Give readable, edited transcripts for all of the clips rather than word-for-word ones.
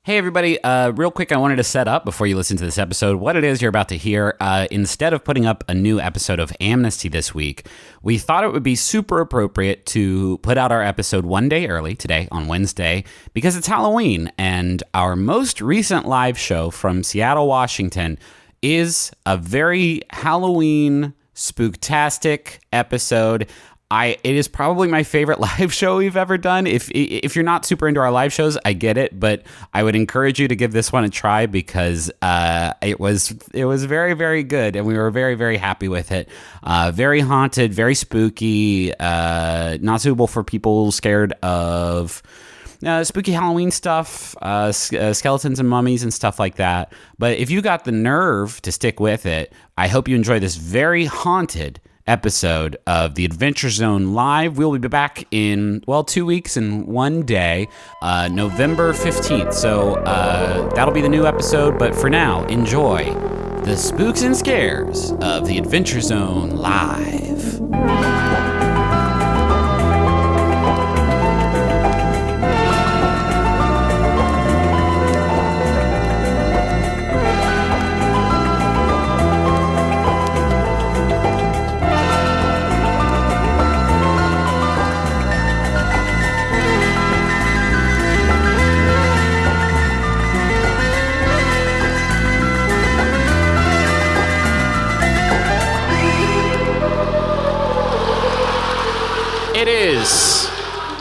Hey, everybody. Real quick, I wanted to set up before you listen to this episode what it is you're about to hear. Instead of putting up a new episode of Amnesty this week, we thought it would be super appropriate to put out our episode one day early, today on Wednesday, because it's Halloween, and our most recent live show from Seattle, Washington is a very Halloween spooktastic episode. It is probably my favorite live show we've ever done. If you're not super into our live shows, I get it, but I would encourage you to give this one a try because it was very, very good, and we were very, very happy with it. Very haunted, very spooky, not suitable for people scared of spooky Halloween stuff, skeletons and mummies and stuff like that. But if you got the nerve to stick with it, I hope you enjoy this very haunted episode of the Adventure Zone Live. We'll be back in, 2 weeks and 1 day, November 15th. So that'll be the new episode. But for now, enjoy the spooks and scares of the Adventure Zone Live.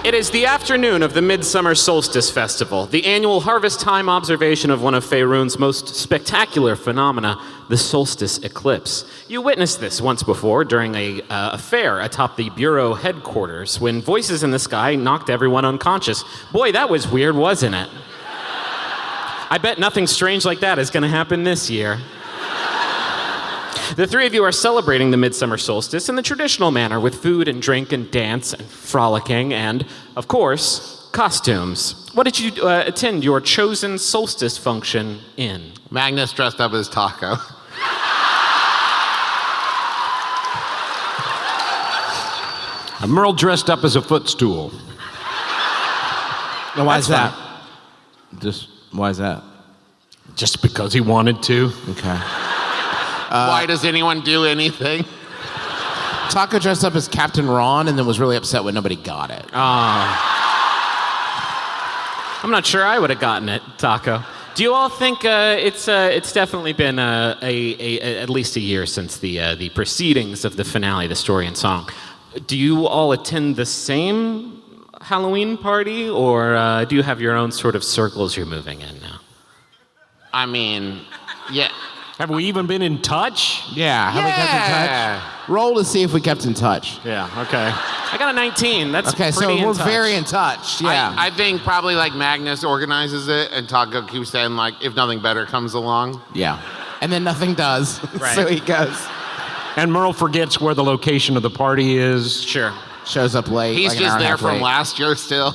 It is the afternoon of the Midsummer Solstice Festival, the annual harvest time observation of one of Faerun's most spectacular phenomena, the solstice eclipse. You witnessed this once before during a fair atop the Bureau headquarters when voices in the sky knocked everyone unconscious. Boy, that was weird, wasn't it? I bet nothing strange like that is going to happen this year. The three of you are celebrating the midsummer solstice in the traditional manner with food and drink and dance and frolicking and, of course, costumes. What did you attend your chosen solstice function in? Magnus dressed up as Taco. Merle dressed up as a footstool. Now, why is that? Why is that? Just because he wanted to. Okay. Why does anyone do anything? Taco dressed up as Captain Ron and then was really upset when nobody got it. I'm not sure I would have gotten it, Taco. Do you all think it's definitely been at least a year since the proceedings of the finale, the story and song? Do you all attend the same Halloween party, or do you have your own sort of circles you're moving in now? I mean, yeah. Have we even been in touch? Yeah, have we kept in touch? Roll to see if we kept in touch. Yeah, okay. I got a 19. That's okay, so we're very in touch. Yeah. I think probably like Magnus organizes it and Taco keeps saying like, if nothing better comes along. Yeah. And then nothing does. Right. So he goes. And Merle forgets where the location of the party is. Sure. Shows up late. He's like just there from late. last year still.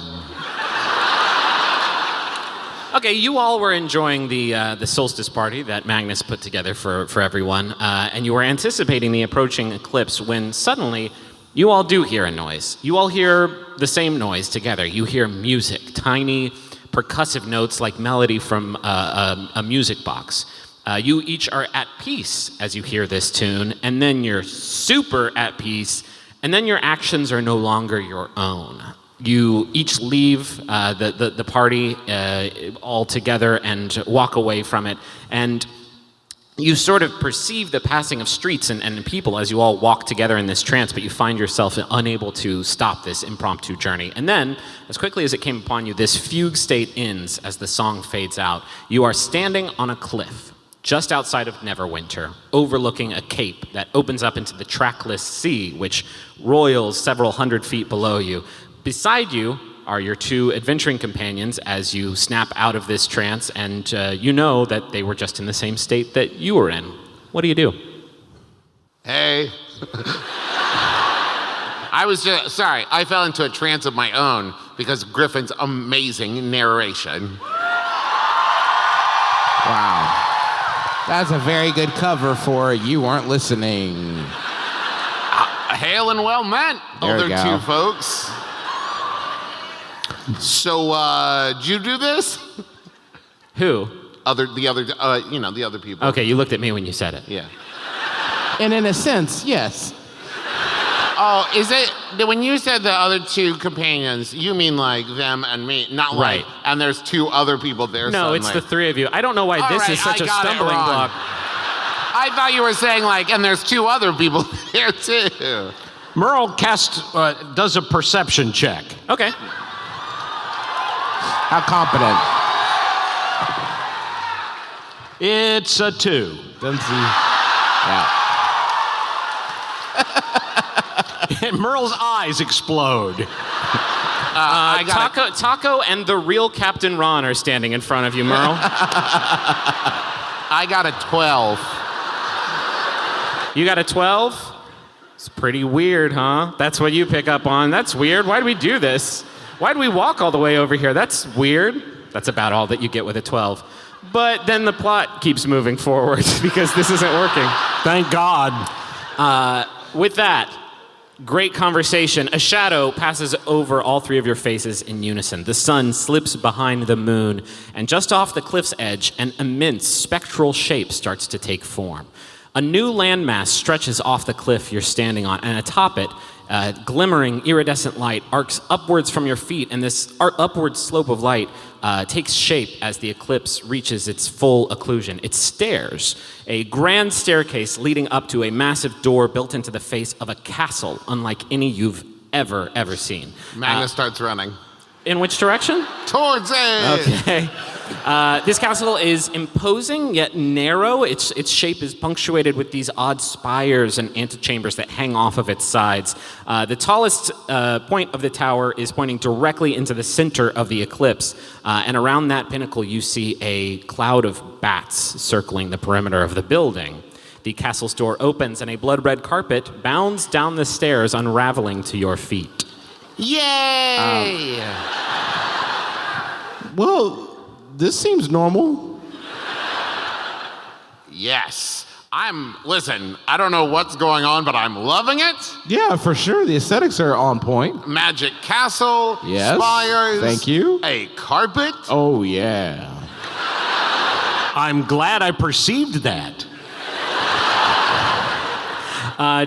Okay, you all were enjoying the solstice party that Magnus put together for everyone, and you were anticipating the approaching eclipse when suddenly you all do hear a noise. You all hear the same noise together. You hear music, tiny percussive notes like melody from a music box. You each are at peace as you hear this tune, and then you're super at peace, and then your actions are no longer your own. You each leave the party all together and walk away from it. And you sort of perceive the passing of streets and people as you all walk together in this trance, but you find yourself unable to stop this impromptu journey. And then, as quickly as it came upon you, this fugue state ends as the song fades out. You are standing on a cliff just outside of Neverwinter, overlooking a cape that opens up into the trackless sea, which roils several hundred feet below you. Beside you are your two adventuring companions as you snap out of this trance, and you know that they were just in the same state that you were in. What do you do? Hey. I fell into a trance of my own because of Griffin's amazing narration. Wow. That's a very good cover for You Weren't Listening. Hail and well met, other two folks. So, did you do this? Who? The other people. Okay, you looked at me when you said it. Yeah. And in a sense, yes. Oh, is it when you said the other two companions? You mean like them and me, not like? Right. And there's two other people there. No, suddenly. it's the three of you. I don't know why All this right, is such I a got it stumbling wrong. block. I thought you were saying like, and there's two other people there too. Merle does a perception check. Okay. How competent? It's a 2. Doesn't see. Yeah. And Merle's eyes explode. Taco and the real Captain Ron are standing in front of you, Merle. I got a 12. You got a 12? It's pretty weird, huh? That's what you pick up on. That's weird. Why do we do this? Why do we walk all the way over here? That's weird. That's about all that you get with a 12. But then the plot keeps moving forward because this isn't working. Thank God. With that, great conversation. A shadow passes over all three of your faces in unison. The sun slips behind the moon, and just off the cliff's edge, an immense spectral shape starts to take form. A new landmass stretches off the cliff you're standing on, and atop it, glimmering iridescent light arcs upwards from your feet, and this upward slope of light takes shape as the eclipse reaches its full occlusion. It's stairs, a grand staircase leading up to a massive door built into the face of a castle unlike any you've ever seen. Magnus starts running. In which direction? Towards it! Okay. This castle is imposing yet narrow. Its shape is punctuated with these odd spires and antechambers that hang off of its sides. The tallest point of the tower is pointing directly into the center of the eclipse, and around that pinnacle you see a cloud of bats circling the perimeter of the building. The castle's door opens and a blood-red carpet bounds down the stairs, unraveling to your feet. Yay! Well, this seems normal. Yes. Listen, I don't know what's going on, but I'm loving it. Yeah, for sure. The aesthetics are on point. Magic castle, Yes. spires. Thank you. A carpet. Oh, yeah. I'm glad I perceived that.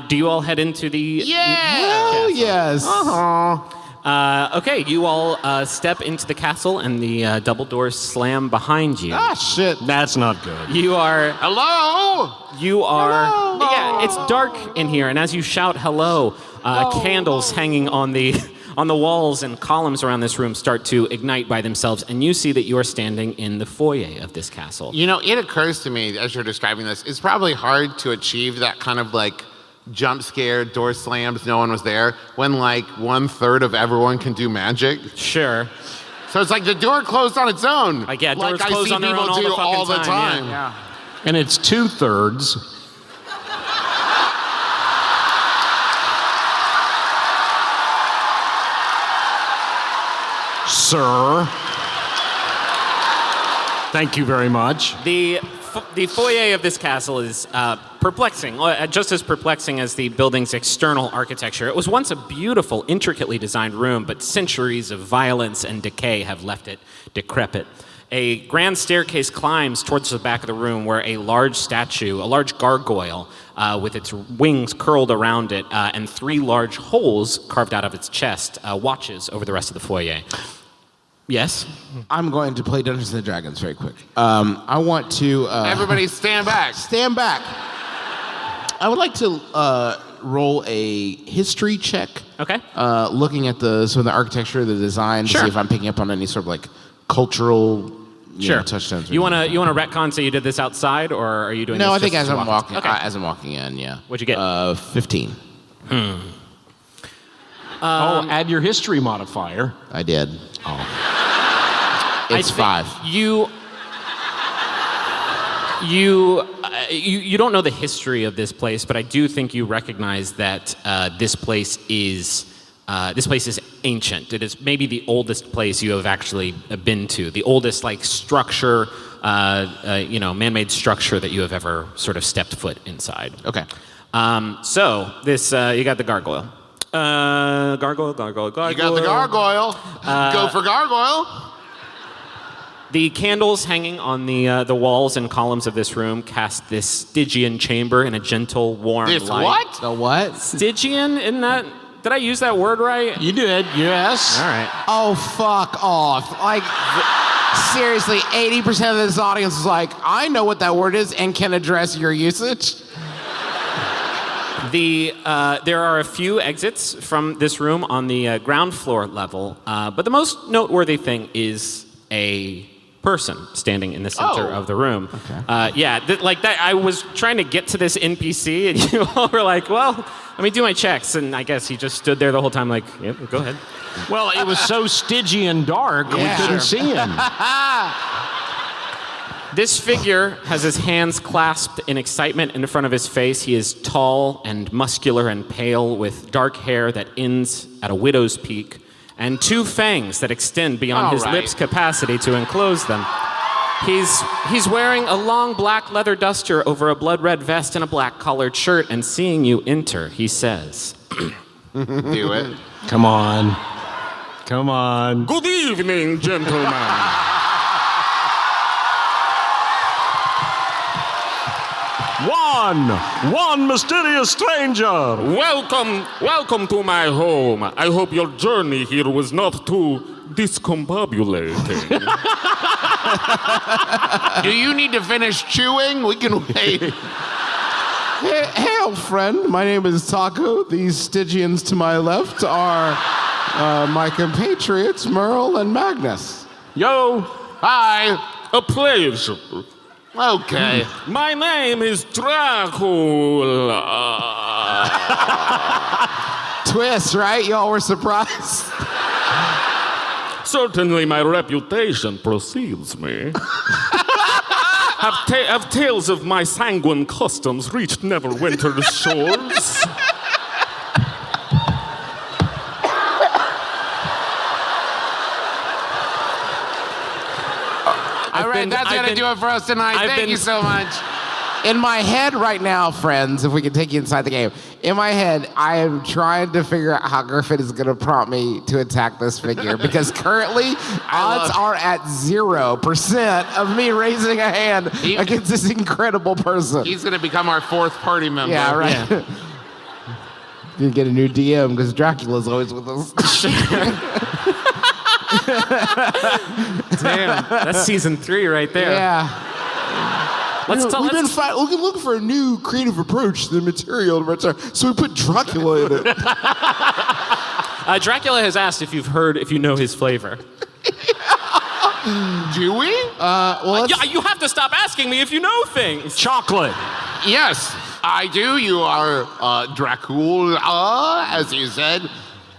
Do you all head into the... Yeah! Oh, yes. Okay, you all step into the castle, and the double doors slam behind you. Ah, shit. That's not good. You are... Hello? You are... Hello. Yeah, it's dark in here, and as you shout hello, candles hanging on the walls and columns around this room start to ignite by themselves, and you see that you are standing in the foyer of this castle. You know, it occurs to me as you're describing this, it's probably hard to achieve that kind of like jump scare, door slams, no one was there, when like 1/3 of everyone can do magic. Sure. So it's like the door closed on its own. Like, yeah, doors I close see on their people own all do the fucking all the time, time. yeah. And it's 2/3. Sir. Thank you very much. The foyer of this castle is perplexing, just as perplexing as the building's external architecture. It was once a beautiful, intricately designed room, but centuries of violence and decay have left it decrepit. A grand staircase climbs towards the back of the room where a large statue, a large gargoyle, with its wings curled around it and 3 large holes carved out of its chest, watches over the rest of the foyer. Yes? I'm going to play Dungeons & Dragons very quick. I want to... Everybody stand back. Stand back. I would like to roll a history check. Okay. Looking at some of the architecture, the design, to Sure. see if I'm picking up on any sort of like cultural touchdowns. You want to retcon say you did this outside, or are you doing this No, I just think as as you I'm walk? walking, Okay. as I'm walking in, yeah. What'd you get? 15. Add your history modifier. I did. I It's think 5. You don't know the history of this place, but I do think you recognize that this place is ancient. It is maybe the oldest place you have actually been to, the oldest like structure, man-made structure that you have ever sort of stepped foot inside. Okay. So this you got the gargoyle. Gargoyle. You got the gargoyle. Go for gargoyle. The candles hanging on the walls and columns of this room cast this Stygian chamber in a gentle, warm This light. what? The what? Stygian? Isn't that... Did I use that word right? You did, yes. All right. Oh, fuck off. Like, seriously, 80% of this audience is like, I know what that word is and can address your usage. There are a few exits from this room on the ground floor level, but the most noteworthy thing is a person standing in the center of the room. Okay. Like that. I was trying to get to this NPC, and you all were like, "Well, let me do my checks." And I guess he just stood there the whole time, like, "Yep, go ahead." Well, it was so Stygian dark, we couldn't see him. This figure has his hands clasped in excitement in front of his face. He is tall and muscular and pale, with dark hair that ends at a widow's peak, and 2 fangs that extend beyond his lips' capacity to enclose them. He's wearing a long black leather duster over a blood-red vest and a black collared shirt, and seeing you enter, he says, Do it. Come on. Come on. "Good evening, gentlemen." One mysterious stranger. Welcome to my home. I hope your journey here was not too discombobulating. Do you need to finish chewing? We can wait. Hail, friend. My name is Taco. These Stygians to my left are my compatriots, Merle and Magnus. Yo. Hi. A pleasure. Okay. My name is Dracula. Twist, right? Y'all were surprised? Certainly my reputation precedes me. Have tales of my sanguine customs reached Neverwinter's shores? All right, that's going to do it for us tonight. Thank you so much. In my head right now, friends, if we can take you inside the game, in my head, I am trying to figure out how Griffin is going to prompt me to attack this figure, because currently, odds are at 0% of me raising a hand against this incredible person. He's going to become our 4th party member. Yeah, right. Yeah. You get a new DM because Dracula's always with us. Damn, that's season 3 right there. Yeah. We've been looking for a new creative approach to the material, so we put Dracula in it. Dracula has asked if you know his flavor. Do we? Yeah, you have to stop asking me if you know things. Chocolate. Yes, I do. You are Dracula, as you said.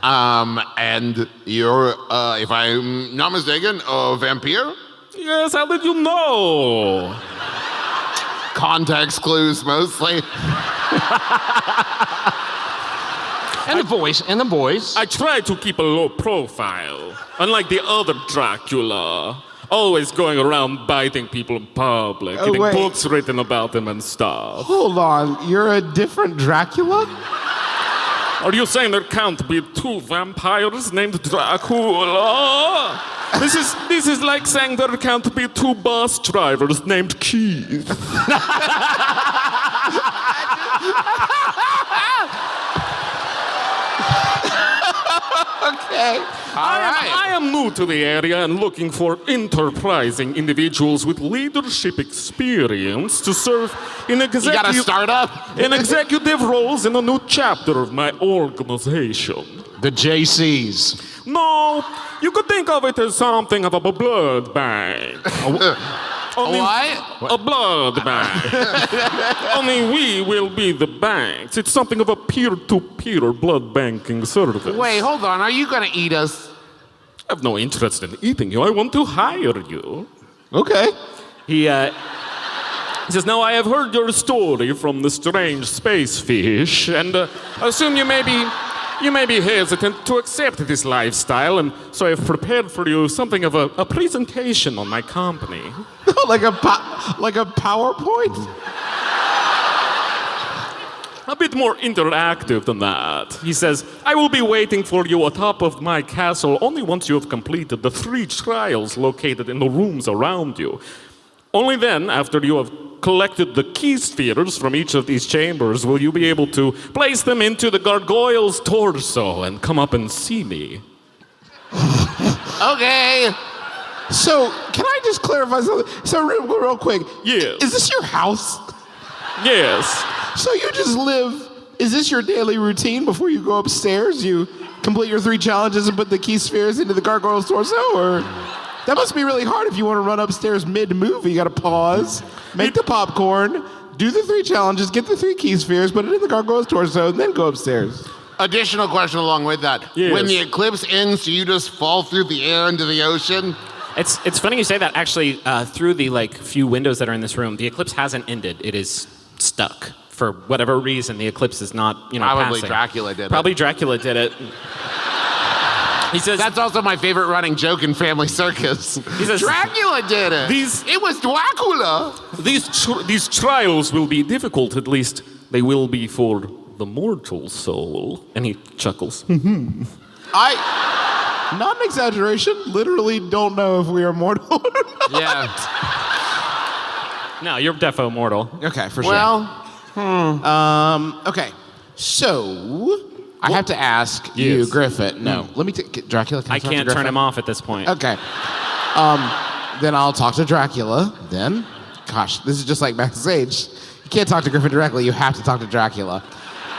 And you're, if I'm not mistaken, a vampire? Yes, how did you know? Context clues, mostly. And the voice. I try to keep a low profile, unlike the other Dracula. Always going around biting people in public, getting books written about them and stuff. Hold on, you're a different Dracula? Are you saying there can't be 2 vampires named Dracula? This is like saying there can't be 2 bus drivers named Keith. Okay. I am new to the area and looking for enterprising individuals with leadership experience to serve in You got a startup? in executive roles in a new chapter of my organization. The JCs. No, you could think of it as something of a blood bank. What? A blood bank. Only we will be the banks. It's something of a peer-to-peer blood banking service. Wait, hold on. Are you going to eat us? I have no interest in eating you. I want to hire you. Okay. He says, "No, I have heard your story from the strange space fish, and assume you may be hesitant to accept this lifestyle, and so I have prepared for you something of a presentation on my company." like a PowerPoint? a bit more interactive than that. He says, I will be waiting for you atop of my castle only once you have completed the 3 trials located in the rooms around you. Only then, after you have collected the key spheres from each of these chambers, will you be able to place them into the gargoyle's torso and come up and see me. Okay. So, can I just clarify something? So, real quick. Yes. Is this your house? Yes. So you just live, is this your daily routine before you go upstairs? You complete your 3 challenges and put the key spheres into the gargoyle's torso? Or that must be really hard if you want to run upstairs mid-movie. You got to pause, make the popcorn, do the 3 challenges, get the 3 key spheres, put it in the gargoyle's torso, and then go upstairs. Additional question along with that. Yes. When the eclipse ends, do you just fall through the air into the ocean? It's funny you say that. Actually, through the few windows that are in this room, the eclipse hasn't ended. It is stuck. For whatever reason, the eclipse is not, Probably passing. Dracula did it. Probably Dracula did it. He says That's also my favorite running joke in Family Circus. He says, Dracula did it. It was Dracula. these trials will be difficult. At least they will be for the mortal soul. And he chuckles. Not an exaggeration, literally don't know if we are mortal or not. Yeah. No, you're defo mortal. Okay, for sure. Well, Okay, so I have to ask you, Yes. Griffith. No, let me take Dracula. Can I talk to can't turn Griffith? him off at this point. Okay. Then I'll talk to Dracula. Then, gosh, this is just like backstage. You can't talk to Griffith directly. You have to talk to Dracula.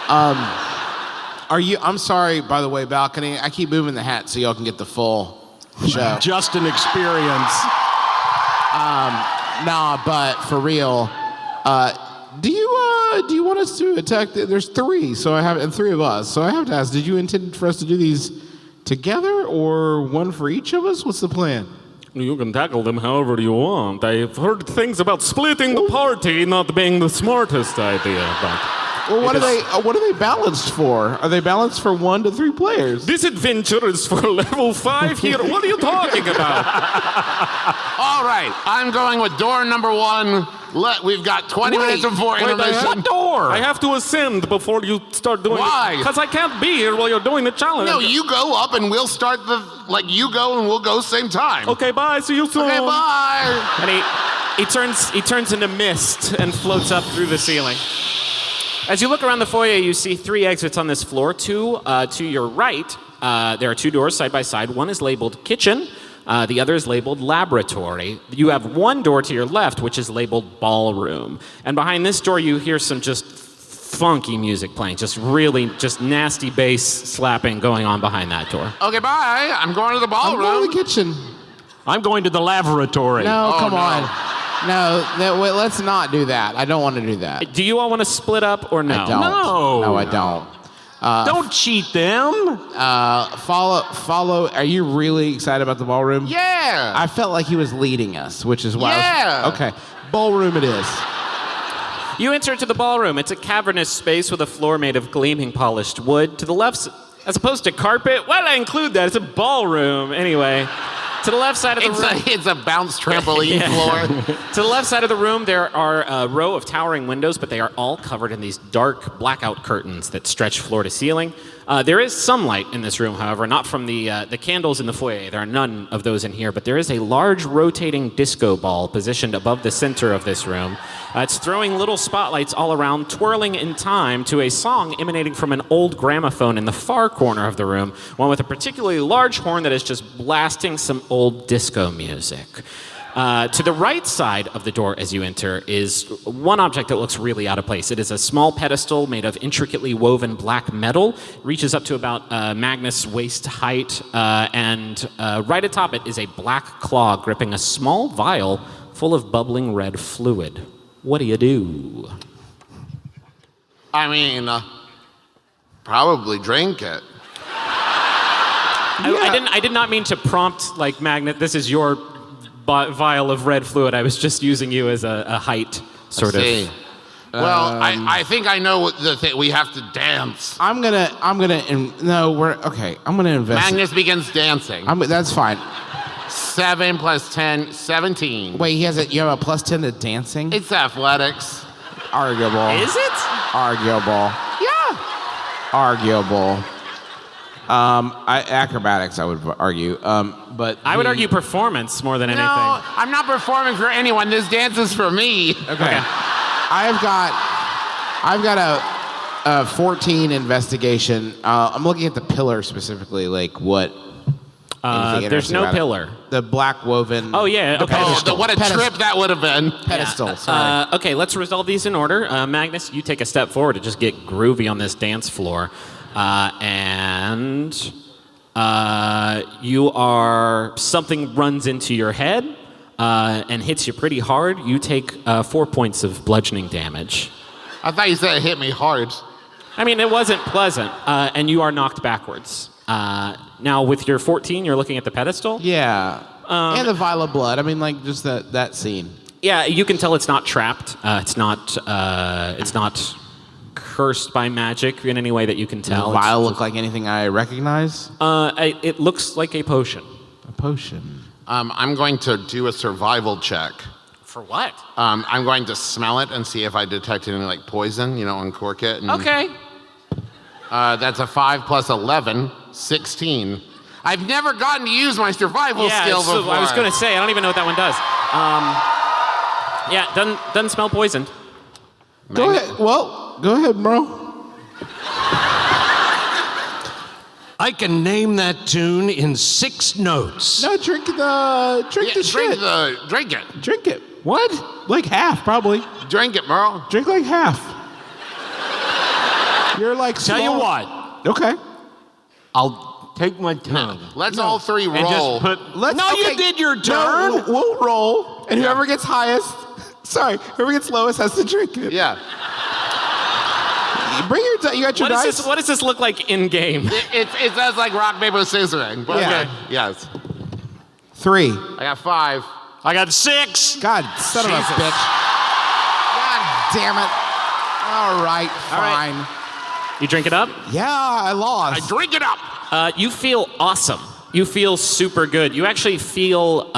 I'm sorry, by the way, balcony. I keep moving the hat so y'all can get the full show. Just an experience. Nah, but for real, do you want us to attack? There's 3, and 3 of us. So I have to ask: did you intend for us to do these together, or one for each of us? What's the plan? You can tackle them however you want. I've heard things about splitting the party not being the smartest idea, but Well, what are they balanced for? Are they balanced for 1 to 3 players? this adventure is for level 5 here. What are you talking about? all right. I'm going with door number 1. We've got 20 minutes before intermission. I have to ascend before you start doing Why? it. Because I can't be here while you're doing the challenge. No, you go up and we'll start you go and we'll go same time. Okay, bye. See you soon. Okay, bye. And he turns into mist and floats up through the ceiling. As you look around the foyer, you see 3 exits on this floor. 2 to your right, there are 2 doors side by side. One is labeled kitchen. The other is labeled laboratory. You have 1 door to your left, which is labeled ballroom. And behind this door, you hear some just funky music playing. Just nasty bass slapping going on behind that door. Okay, bye. I'm going to the I'm ballroom. going to the kitchen. I'm going to the laboratory. No, Oh, come no. on. No, wait, let's not do that. I don't want to do that. Do you all want to split up or no? I don't. No. No, I don't. Don't cheat them. Follow. Are you really excited about the ballroom? Yeah. I felt like he was leading us, which is why. Yeah. Okay. Ballroom it is. You enter into the ballroom. It's a cavernous space with a floor made of gleaming polished wood. To the left, as opposed to carpet, why did I include that? It's a ballroom. Anyway, to the left side of the room. It's a bounce trampoline floor. To the left side of the room, there are a row of towering windows, but they are all covered in these dark blackout curtains that stretch floor to ceiling. There is some light in this room, however, not from the candles in the foyer. There are none of those in here, but there is a large rotating disco ball positioned above the center of this room. It's throwing little spotlights all around, twirling in time to a song emanating from an old gramophone in the far corner of the room, one with a particularly large horn that is just blasting some old disco music. To the right side of the door as you enter is one object that looks really out of place. It is a small pedestal made of intricately woven black metal, reaches up to about Magnus' waist height, and right atop it is a black claw gripping a small vial full of bubbling red fluid. What do you do? I mean, probably drink it. I did not mean to prompt like Magnus. This is your vial of red fluid. I was just using you as a height sort of. See. Well, I think I know what the thing. We have to dance. I'm gonna invest. Magnus begins dancing. That's fine. 7 plus 10, 17. Wait, you have a plus 10 to dancing? It's athletics. Arguable. Is it? Arguable. Yeah. Arguable. Acrobatics, I would argue. But I would argue performance more than anything. No, I'm not performing for anyone. This dance is for me. Okay. I've got a 14 investigation. I'm looking at the pillar specifically, like what. There's interesting no about it. pillar. The black woven. Oh, yeah, okay. Oh, what a trip that would have been. Pedestal. Sorry. Okay, let's resolve these in order. Magnus, you take a step forward to just get groovy on this dance floor. Something runs into your head and hits you pretty hard. You take 4 points of bludgeoning damage. I thought you said it hit me hard. I mean, it wasn't pleasant, and you are knocked backwards. Now, with your 14, you're looking at the pedestal? Yeah. And the vial of blood. I mean, like, just that scene. Yeah, you can tell it's not trapped. It's not cursed by magic in any way that you can Does tell. the vial look like anything I recognize? It looks like a potion. A potion. I'm going to do a survival check. For what? I'm going to smell it and see if I detect any like poison, uncork it. And, Okay. That's a 5 plus 11, 16. I've never gotten to use my survival skill so before. I was going to say, I don't even know what that one does. Doesn't smell poisoned. Go ahead. Well, go ahead, bro. I can name that tune in 6 notes. No, drink the shit. Drink it. Drink it. What? Like half, probably. Drink it, Merle. Drink like half. You're like Tell you small. what, Okay. I'll take my tongue. Let's all three roll. And just put. You did your turn. No, we'll roll, and whoever gets highest, whoever gets lowest has to drink it. Yeah. Bring your, you got your dice. What does this look like in game? It says like rock, paper, scissoring. But Yeah. okay. Yes. 3. I got 5. I got 6. God, son of a Jesus. bitch. God damn it. All right, fine. right. You drink it up? Yeah, I lost. Drink it up. You feel awesome. You feel super good. You actually feel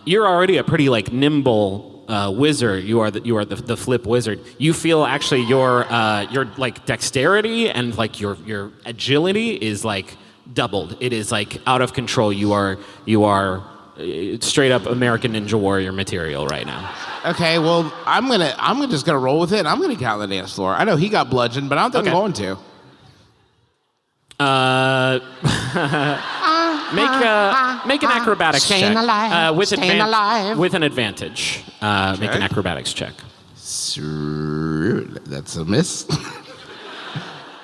you're already a pretty like nimble wizard. You are the flip wizard. You feel actually your like dexterity and like your agility is like doubled. It is like out of control. You are straight up American Ninja Warrior material right now. Okay, well, I'm just gonna roll with it. And I'm gonna get out on the dance floor. I know he got bludgeoned, but I don't think I'm going to. Make an acrobatics Staying check. alive, With staying alive. With an advantage. Make an acrobatics check. That's a miss.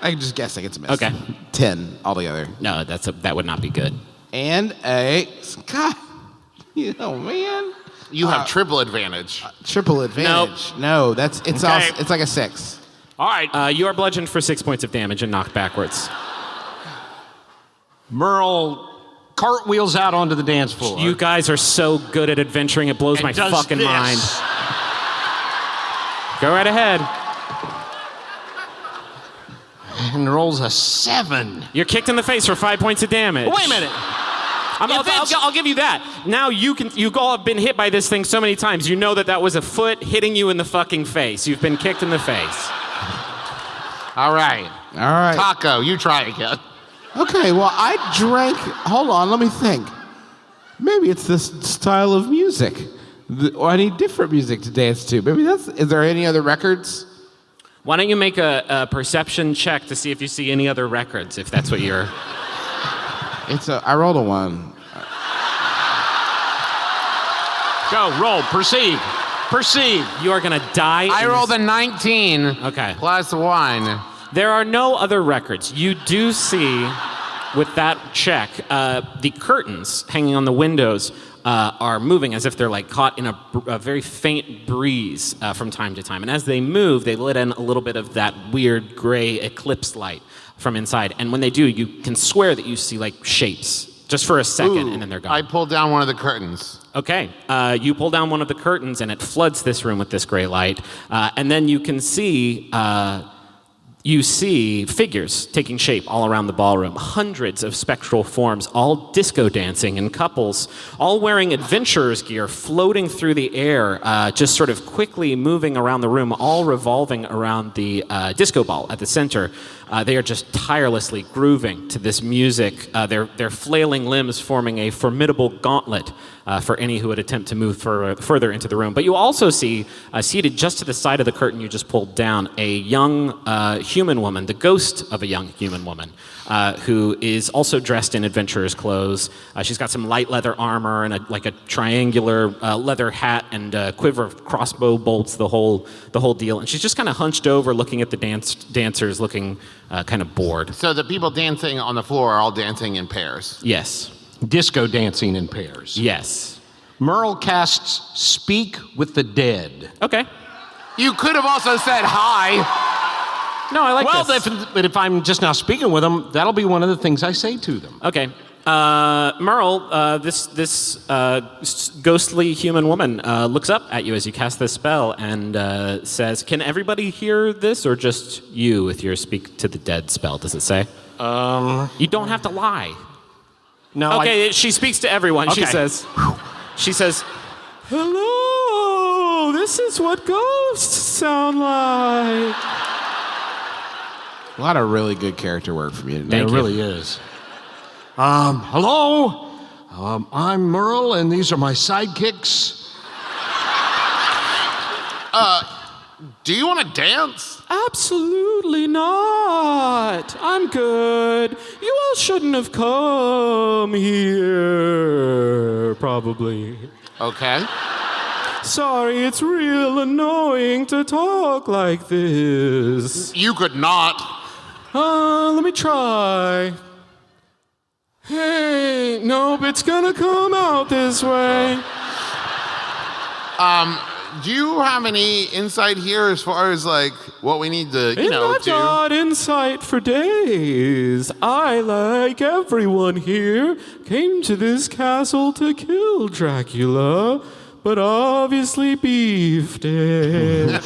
I'm just guessing it's a miss. Okay. 10 altogether. No, that would not be good. And a God, man. You have triple advantage. Triple advantage. No, it's like a 6. All right. You are bludgeoned for 6 points of damage and knocked backwards. Merle cartwheels out onto the dance floor. You guys are so good at adventuring, it blows and my does fucking this. mind. Go right ahead. And rolls a 7. You're kicked in the face for 5 points of damage. Wait a minute. I'll give you that. Now you all have been hit by this thing so many times. You know that was a foot hitting you in the fucking face. You've been kicked in the face. All right. Taco, you try again. Okay, well, I drank. Hold on, let me think. Maybe it's this style of music. Or I need different music to dance to. Maybe is there any other records? Why don't you make a perception check to see if you see any other records, if that's what you're... I rolled a 1. Go, roll, proceed. You are going to die. I rolled a 19. Okay. Plus 1. There are no other records. You do see, with that check, the curtains hanging on the windows are moving as if they're like caught in a very faint breeze from time to time. And as they move, they let in a little bit of that weird gray eclipse light from inside. And when they do, you can swear that you see like shapes just for a second, and then they're gone. I pulled down one of the curtains. Okay, you pull down one of the curtains and it floods this room with this gray light. And then you can see you see figures taking shape all around the ballroom, hundreds of spectral forms, all disco dancing in couples, all wearing adventurers' gear, floating through the air, just sort of quickly moving around the room, all revolving around the disco ball at the center. They are just tirelessly grooving to this music, their flailing limbs forming a formidable gauntlet for any who would attempt to move further into the room. But you also see, seated just to the side of the curtain you just pulled down, a young human woman, the ghost of a young human woman, who is also dressed in adventurer's clothes. She's got some light leather armor and a triangular leather hat and a quiver of crossbow bolts, the whole deal. And she's just kind of hunched over, looking at the dancers, looking kind of bored. So the people dancing on the floor are all dancing in pairs. Yes. Disco dancing in pairs. Yes. Merle casts Speak with the Dead. Okay. You could have also said hi. No, I like Well, this. but if I'm just now speaking with them, that'll be one of the things I say to them. Okay. Merle, this ghostly human woman looks up at you as you cast this spell and says, "Can everybody hear this, or just you with your Speak to the Dead spell?" Does it say? You don't have to lie. No. Okay, she speaks to everyone. Okay. She says, "Hello, this is what ghosts sound like." A lot of really good character work from you today. It really is. Hello, I'm Merle, and these are my sidekicks. Do you want to dance? Absolutely not. I'm good. You all shouldn't have come here, probably. Okay. Sorry, it's real annoying to talk like this. You could not. Let me try. Hey, nope, it's gonna come out this way. Do you have any insight here as far as like what we need to, I've do? got insight for days. I, like everyone here, came to this castle to kill Dracula, but obviously beefed it.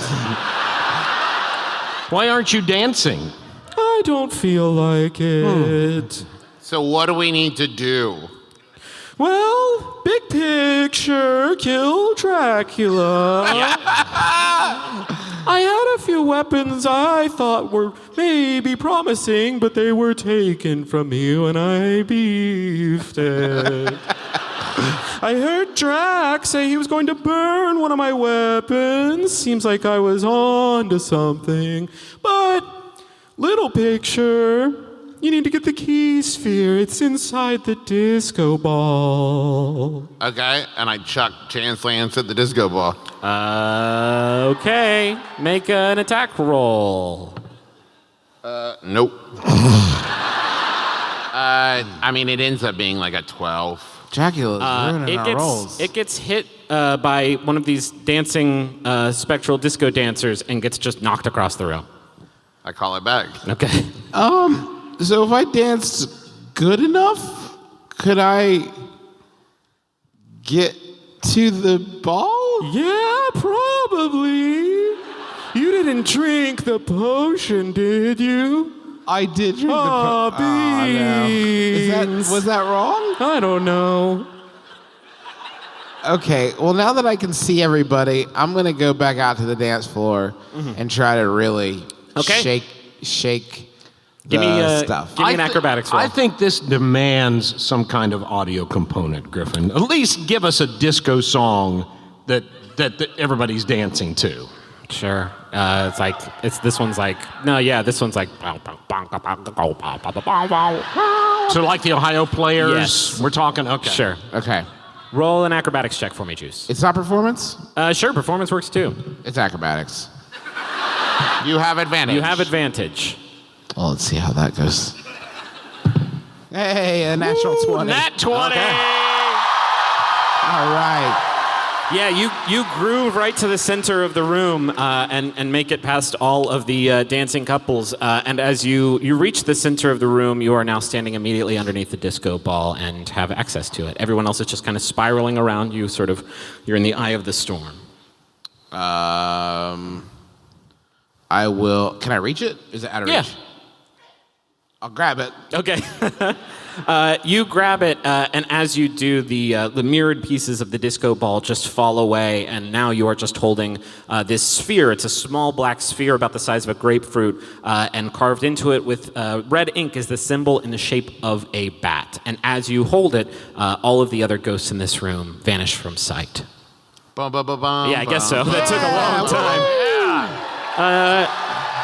Why aren't you dancing? I don't feel like it. So what do we need to do? Well, big picture, kill Dracula. I had a few weapons I thought were maybe promising, but they were taken from me when I beefed it. I heard Drac say he was going to burn one of my weapons. Seems like I was on to something. But, little picture, you need to get the key sphere. It's inside the disco ball. Okay, and I chuck Chance Lance at the disco ball. Okay. Make an attack roll. Nope. I mean, it ends up being like a 12. Dracula's ruining our rolls. It gets hit by one of these dancing spectral disco dancers and gets just knocked across the room. I call it back. Okay. So if I danced good enough, could I get to the ball? Yeah, probably. You didn't drink the potion, did you? I did drink the Oh, beans. Was that wrong? I don't know. Okay, well, now that I can see everybody, I'm going to go back out to the dance floor and try to really shake Give me stuff. Give me an acrobatics roll. I think this demands some kind of audio component, Griffin. At least give us a disco song that everybody's dancing to. Sure. This one's like. So like the Ohio Players, Yes. we're talking, okay. Sure. Okay. Roll an acrobatics check for me, Juice. It's not performance? Sure, performance works too. It's acrobatics. You have advantage. You have advantage. Well, let's see how that goes. Hey, a natural 20. Nat 20! All right. Yeah, you groove right to the center of the room and make it past all of the dancing couples. And as you reach the center of the room, you are now standing immediately underneath the disco ball and have access to it. Everyone else is just kind of spiraling around you, you're in the eye of the storm. I will. Can I reach it? Is it out of Yeah. reach? I'll grab it. Okay. You grab it, and as you do, the mirrored pieces of the disco ball just fall away, and now you are just holding this sphere. It's a small black sphere about the size of a grapefruit, and carved into it with red ink is the symbol in the shape of a bat. And as you hold it, all of the other ghosts in this room vanish from sight. Bum, bum, bum, bum, Yeah, I guess so. That took a long time.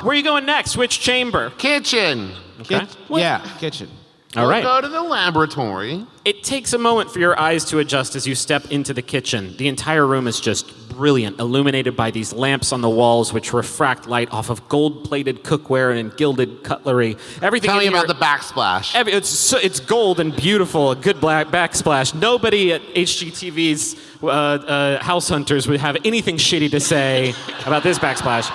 Where are you going next? Which chamber? Kitchen. Okay. Kitchen. All right. We'll go to the laboratory. It takes a moment for your eyes to adjust as you step into the kitchen. The entire room is just brilliant, illuminated by these lamps on the walls which refract light off of gold-plated cookware and gilded cutlery. Everything. Tell in me here, about the backsplash. it's gold and beautiful, a good black backsplash. Nobody at HGTV's House Hunters would have anything shitty to say about this backsplash.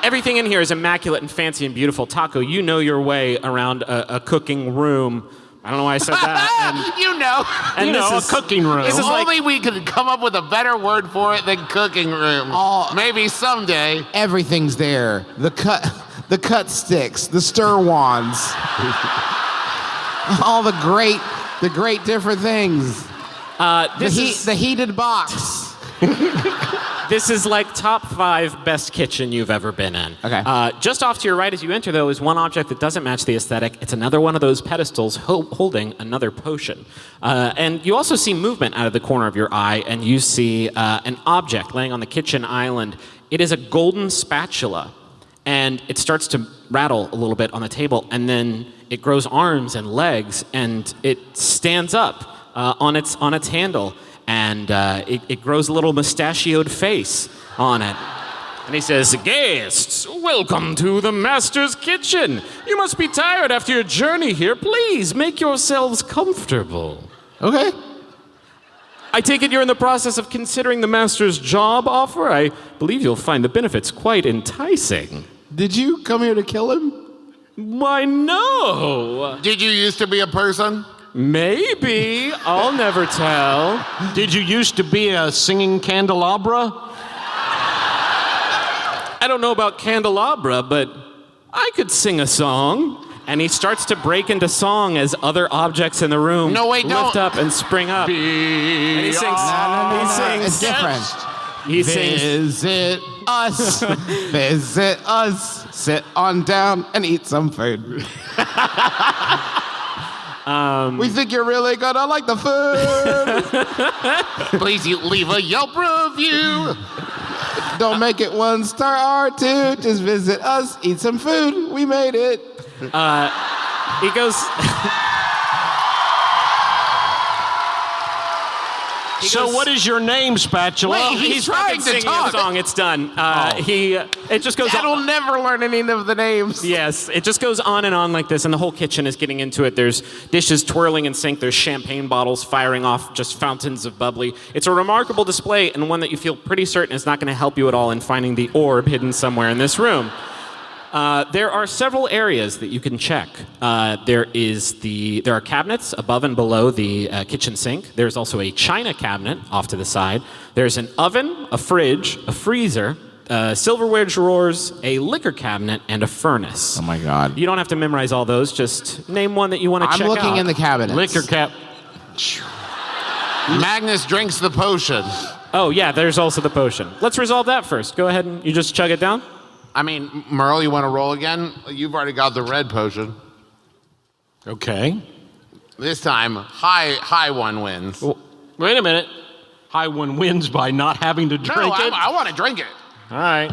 Everything in here is immaculate and fancy and beautiful. Taco, you know your way around a cooking room. I don't know why I said that. You know. And this a is cooking room. This If is like only we could come up with a better word for it than cooking room. Oh. Maybe someday. Everything's there. The cut sticks, the stir wands, all the great different things. The heated box. This is like top 5 best kitchen you've ever been in. Okay. Just off to your right as you enter, though, is one object that doesn't match the aesthetic. It's another one of those pedestals holding another potion. And you also see movement out of the corner of your eye, and you see an object laying on the kitchen island. It is a golden spatula, and it starts to rattle a little bit on the table, and then it grows arms and legs, and it stands up on its handle. And it grows a little mustachioed face on it. And he says, "Guests, welcome to the Master's Kitchen. You must be tired after your journey here. Please make yourselves comfortable." Okay. I take it you're in the process of considering the Master's job offer? I believe you'll find the benefits quite enticing. Did you come here to kill him? Why, no. Did you used to be a person? Maybe. I'll never tell. Did you used to be a singing candelabra? I don't know about candelabra, but I could sing a song. And he starts to break into song as other objects in the room No, wait, lift don't. up and spring up. And he sings. No, He sings. it's different. He sings. Visit us. Visit us. Sit on down and eat some food. We think you're really gonna like the food. Please leave a Yelp review. Don't make it 1 star or 2. Just visit us, eat some food. We made it. He goes. So what is your name, Spatula? Wait, he's trying fucking to singing talk. a song. It's done. It just goes. Dad will never learn any of the names. Yes, it just goes on and on like this, and the whole kitchen is getting into it. There's dishes twirling in sync. There's champagne bottles firing off just fountains of bubbly. It's a remarkable display, and one that you feel pretty certain is not going to help you at all in finding the orb hidden somewhere in this room. There are several areas that you can check. There are cabinets above and below the kitchen sink. There's also a china cabinet off to the side. There's an oven, a fridge, a freezer, silverware drawers, a liquor cabinet, and a furnace. Oh my God. You don't have to memorize all those. Just name one that you want to check I'm out. looking in the cabinets. Liquor cap. Magnus drinks the potion. Oh, yeah, there's also the potion. Let's resolve that first. Go ahead and you just chug it down. I mean, Merle, you want to roll again? You've already got the red potion. Okay. This time, high one wins. Wait a minute. High one wins by not having to drink it. I want to drink it. All right.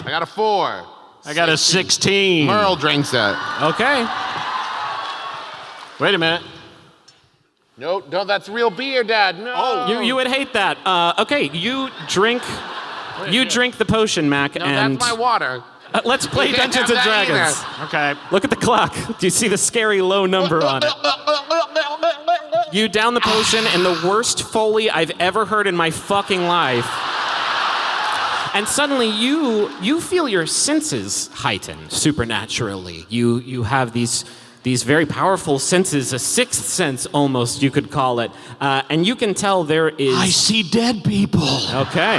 I got a 4. I got a 16. Merle drinks it. Okay. Wait a minute. No, that's real beer, Dad. No. Oh, You would hate that. Okay, you drink the potion, Mac, No, and that's my water. let's play You can't Dungeons have and that Dragons. Okay. Look at the clock. Do you see the scary low number on it? You down the potion in the worst Foley I've ever heard in my fucking life. And suddenly you feel your senses heighten supernaturally. You have these very powerful senses, a sixth sense almost, you could call it. And you can tell there is... I see dead people. Okay.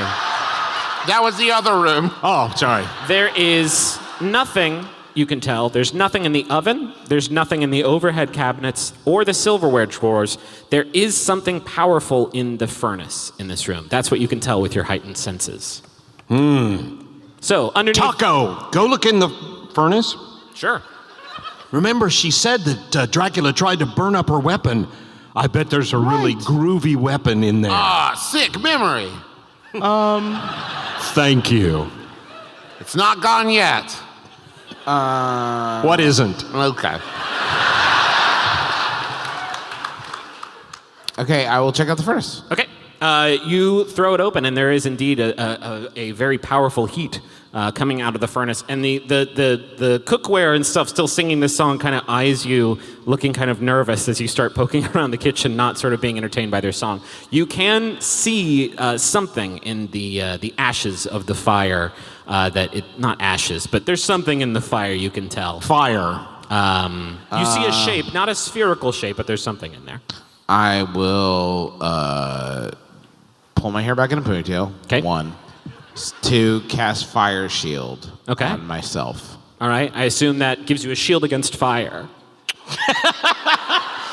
That was the other room. Oh, sorry. There is nothing, you can tell. There's nothing in the oven. There's nothing in the overhead cabinets or the silverware drawers. There is something powerful in the furnace in this room. That's what you can tell with your heightened senses. So, underneath... Taco, go look in the furnace. Sure. Remember, she said that Dracula tried to burn up her weapon. I bet there's a really groovy weapon in there. Ah, sick memory. Thank you. It's not gone yet. What isn't? Okay. Okay, I will check out the furnace. Okay. You throw it open, and there is indeed a very powerful heat coming out of the furnace. And the cookware and stuff still singing this song kind of eyes you, looking kind of nervous as you start poking around the kitchen, not sort of being entertained by their song. You can see something in the ashes of the fire. Not ashes, but there's something in the fire you can tell. Fire. You see a shape, not a spherical shape, but there's something in there. I will pull my hair back in a ponytail. Okay. 1. 2, cast Fire Shield on myself. All right. I assume that gives you a shield against fire.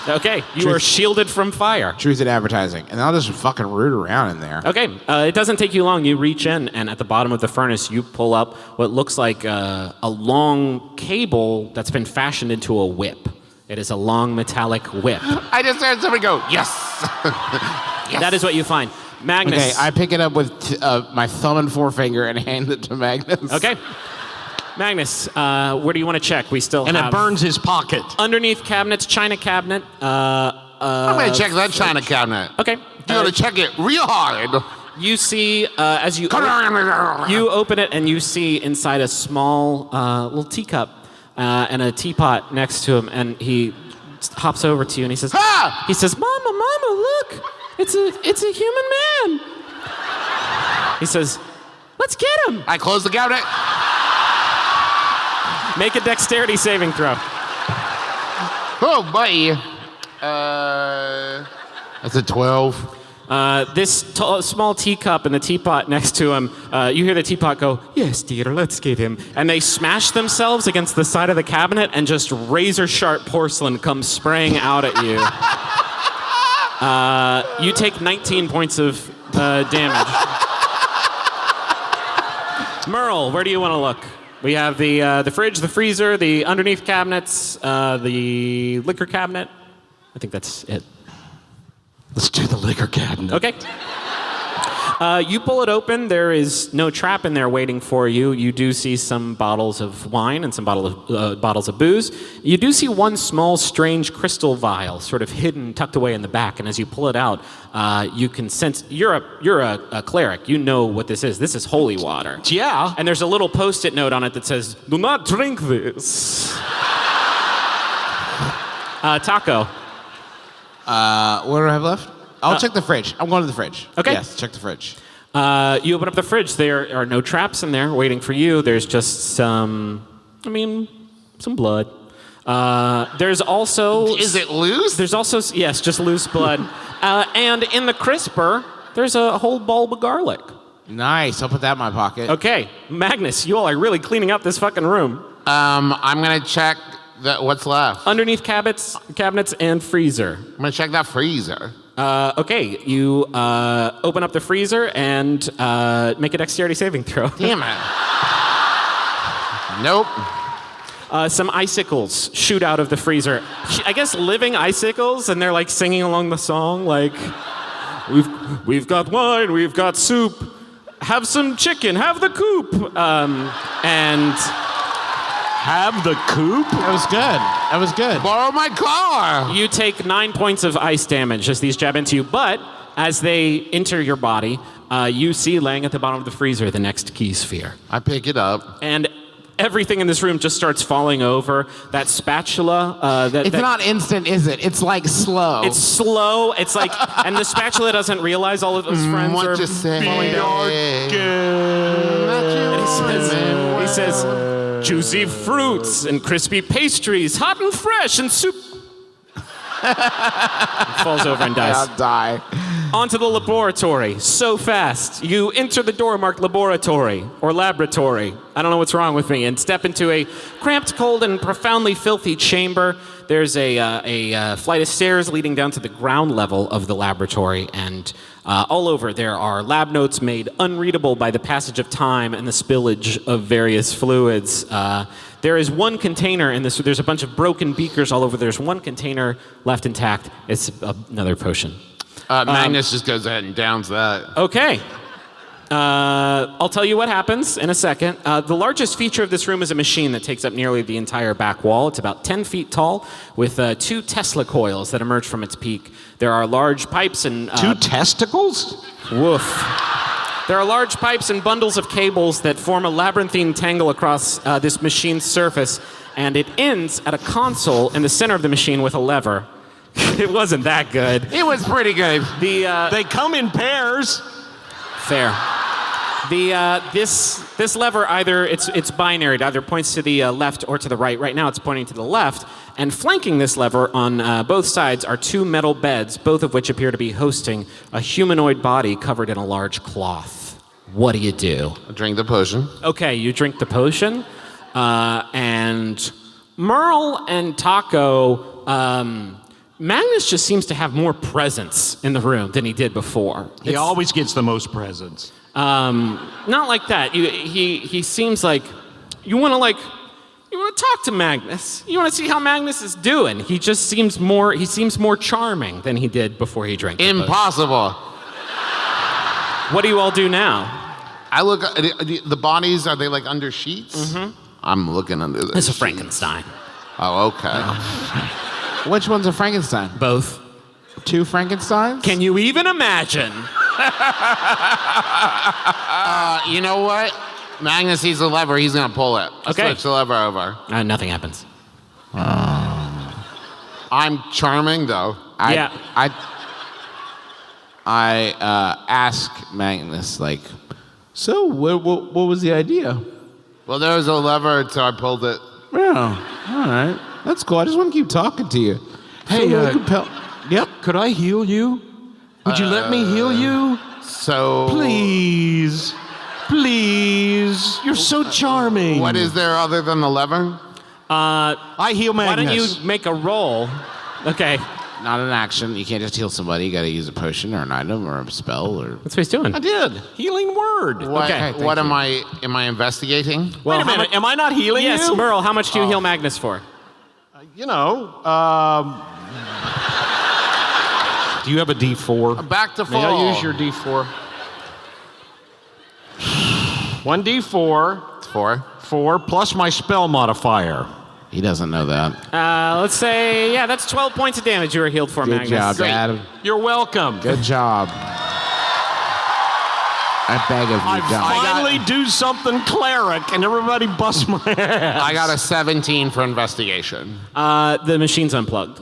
Okay. You are shielded from fire. Truth in advertising. And I'll just fucking root around in there. Okay. It doesn't take you long. You reach in, and at the bottom of the furnace, you pull up what looks like a long cable that's been fashioned into a whip. It is a long metallic whip. I just heard somebody go, yes. Yes. That is what you find. Magnus. Okay, I pick it up with my thumb and forefinger and hand it to Magnus. Okay. Magnus, where do you want to check? We still And have... it burns his pocket. Underneath cabinets, china cabinet. I'm going to check that china cabinet. Okay. You're going to check it real hard. You see, as you open it, and you see inside a small little teacup and a teapot next to him, and he hops over to you and he says, Ah! He says, Mama, look, it's a human man. He says, let's get him. I close the cabinet. Make a dexterity saving throw. Oh, buddy. That's a 12. This small teacup and the teapot next to him, you hear the teapot go, yes, dear, let's get him. And they smash themselves against the side of the cabinet, and just razor-sharp porcelain comes spraying out at you. You take 19 points of damage. Merle, where do you want to look? We have the fridge, the freezer, the underneath cabinets, the liquor cabinet. I think that's it. Let's do the liquor cabinet. Okay. You pull it open. There is no trap in there waiting for you. You do see some bottles of wine and some bottles of booze. You do see one small, strange crystal vial, sort of hidden, tucked away in the back. And as you pull it out, you can sense you're a cleric. You know what this is. This is holy water. Yeah. And there's a little post-it note on it that says, "Do not drink this." Taco. What do I have left? I'll check the fridge. I'm going to the fridge. Okay. Yes, check the fridge. You open up the fridge. There are no traps in there waiting for you. There's just some blood. There's also... Is it loose? There's also, yes, just loose blood. And in the crisper, there's a whole bulb of garlic. Nice. I'll put that in my pocket. Okay. Magnus, you all are really cleaning up this fucking room. I'm going to check what's left. Underneath cabinets and freezer. I'm going to check that freezer. Okay, you open up the freezer and make a dexterity saving throw. Damn it. Nope. Some icicles shoot out of the freezer. I guess living icicles, and they're like singing along the song, like, we've got wine, we've got soup, have some chicken, have the coop, and... Have the coop? That was good. That was good. Borrow my car. You take 9 points of ice damage as these jab into you, but as they enter your body, you see laying at the bottom of the freezer the next key sphere. I pick it up. And everything in this room just starts falling over. That spatula... It's not instant, is it? It's like slow. It's slow. It's like... And the spatula doesn't realize all of his friends What are to say? falling down. And he says, juicy fruits and crispy pastries, hot and fresh and soup. Falls over and dies. I'll die. onto the laboratory so fast. You enter the door marked laboratory or laboratory. I don't know what's wrong with me. And step into a cramped, cold, and profoundly filthy chamber. There's a flight of stairs leading down to the ground level of the laboratory. And all over there are lab notes made unreadable by the passage of time and the spillage of various fluids. There is one container in this. There's a bunch of broken beakers all over. There's one container left intact. It's another potion. Magnus just goes ahead and downs that. Okay. I'll tell you what happens in a second. The largest feature of this room is a machine that takes up nearly the entire back wall. It's about 10 feet tall with 2 Tesla coils that emerge from its peak. There are large pipes and... 2 testicles? Woof. There are large pipes and bundles of cables that form a labyrinthine tangle across this machine's surface, and it ends at a console in the center of the machine with a lever. It wasn't that good. It was pretty good. They come in pairs. Fair. This lever it's binary. It either points to the left or to the right. Right now it's pointing to the left, and flanking this lever on both sides are 2 metal beds, both of which appear to be hosting a humanoid body covered in a large cloth. What do you do? Drink the potion. Okay, you drink the potion, and Merle and Taco. Magnus just seems to have more presence in the room than he did before. He always gets the most presents. Not like that. He seems like you want to talk to Magnus. You want to see how Magnus is doing. He just seems more charming than he did before he drank. Impossible. What do you all do now? I look. The bodies, are they like under sheets? Mm-hmm. I'm looking under this. It's a Frankenstein. Oh, okay. Which one's a Frankenstein? Both. 2 Frankensteins? Can you even imagine? You know what? Magnus sees the lever. He's gonna pull it. Okay. Switch the lever over. Nothing happens. I'm charming though. I ask Magnus, like, so what was the idea? Well, there was a lever, so I pulled it. Yeah, all right. That's cool. I just want to keep talking to you. Hey, Yep. Could I heal you? Would you let me heal you? So Please. Please. You're so charming. what is there other than the lever? I heal Why Magnus. don't you make a roll? Okay. Not an action. You can't just heal somebody. You got to use a potion or an item or a spell or. That's what he's doing. I did. Healing word. What? Okay, What am I? Am I investigating? Wait a minute. Am I not healing Yes, you? Merle, how much do you heal Magnus for? You know, do you have a D4? Back to full. May I use your D4? 1 D4. It's 4. 4 plus my spell modifier. He doesn't know that. Let's say, yeah, that's 12 points of damage you were healed for, Good Magnus. job, Great. Adam. You're welcome. Good job. I beg of you, I don't. finally do something cleric, and everybody busts my ass. I got a 17 for investigation. The machine's unplugged.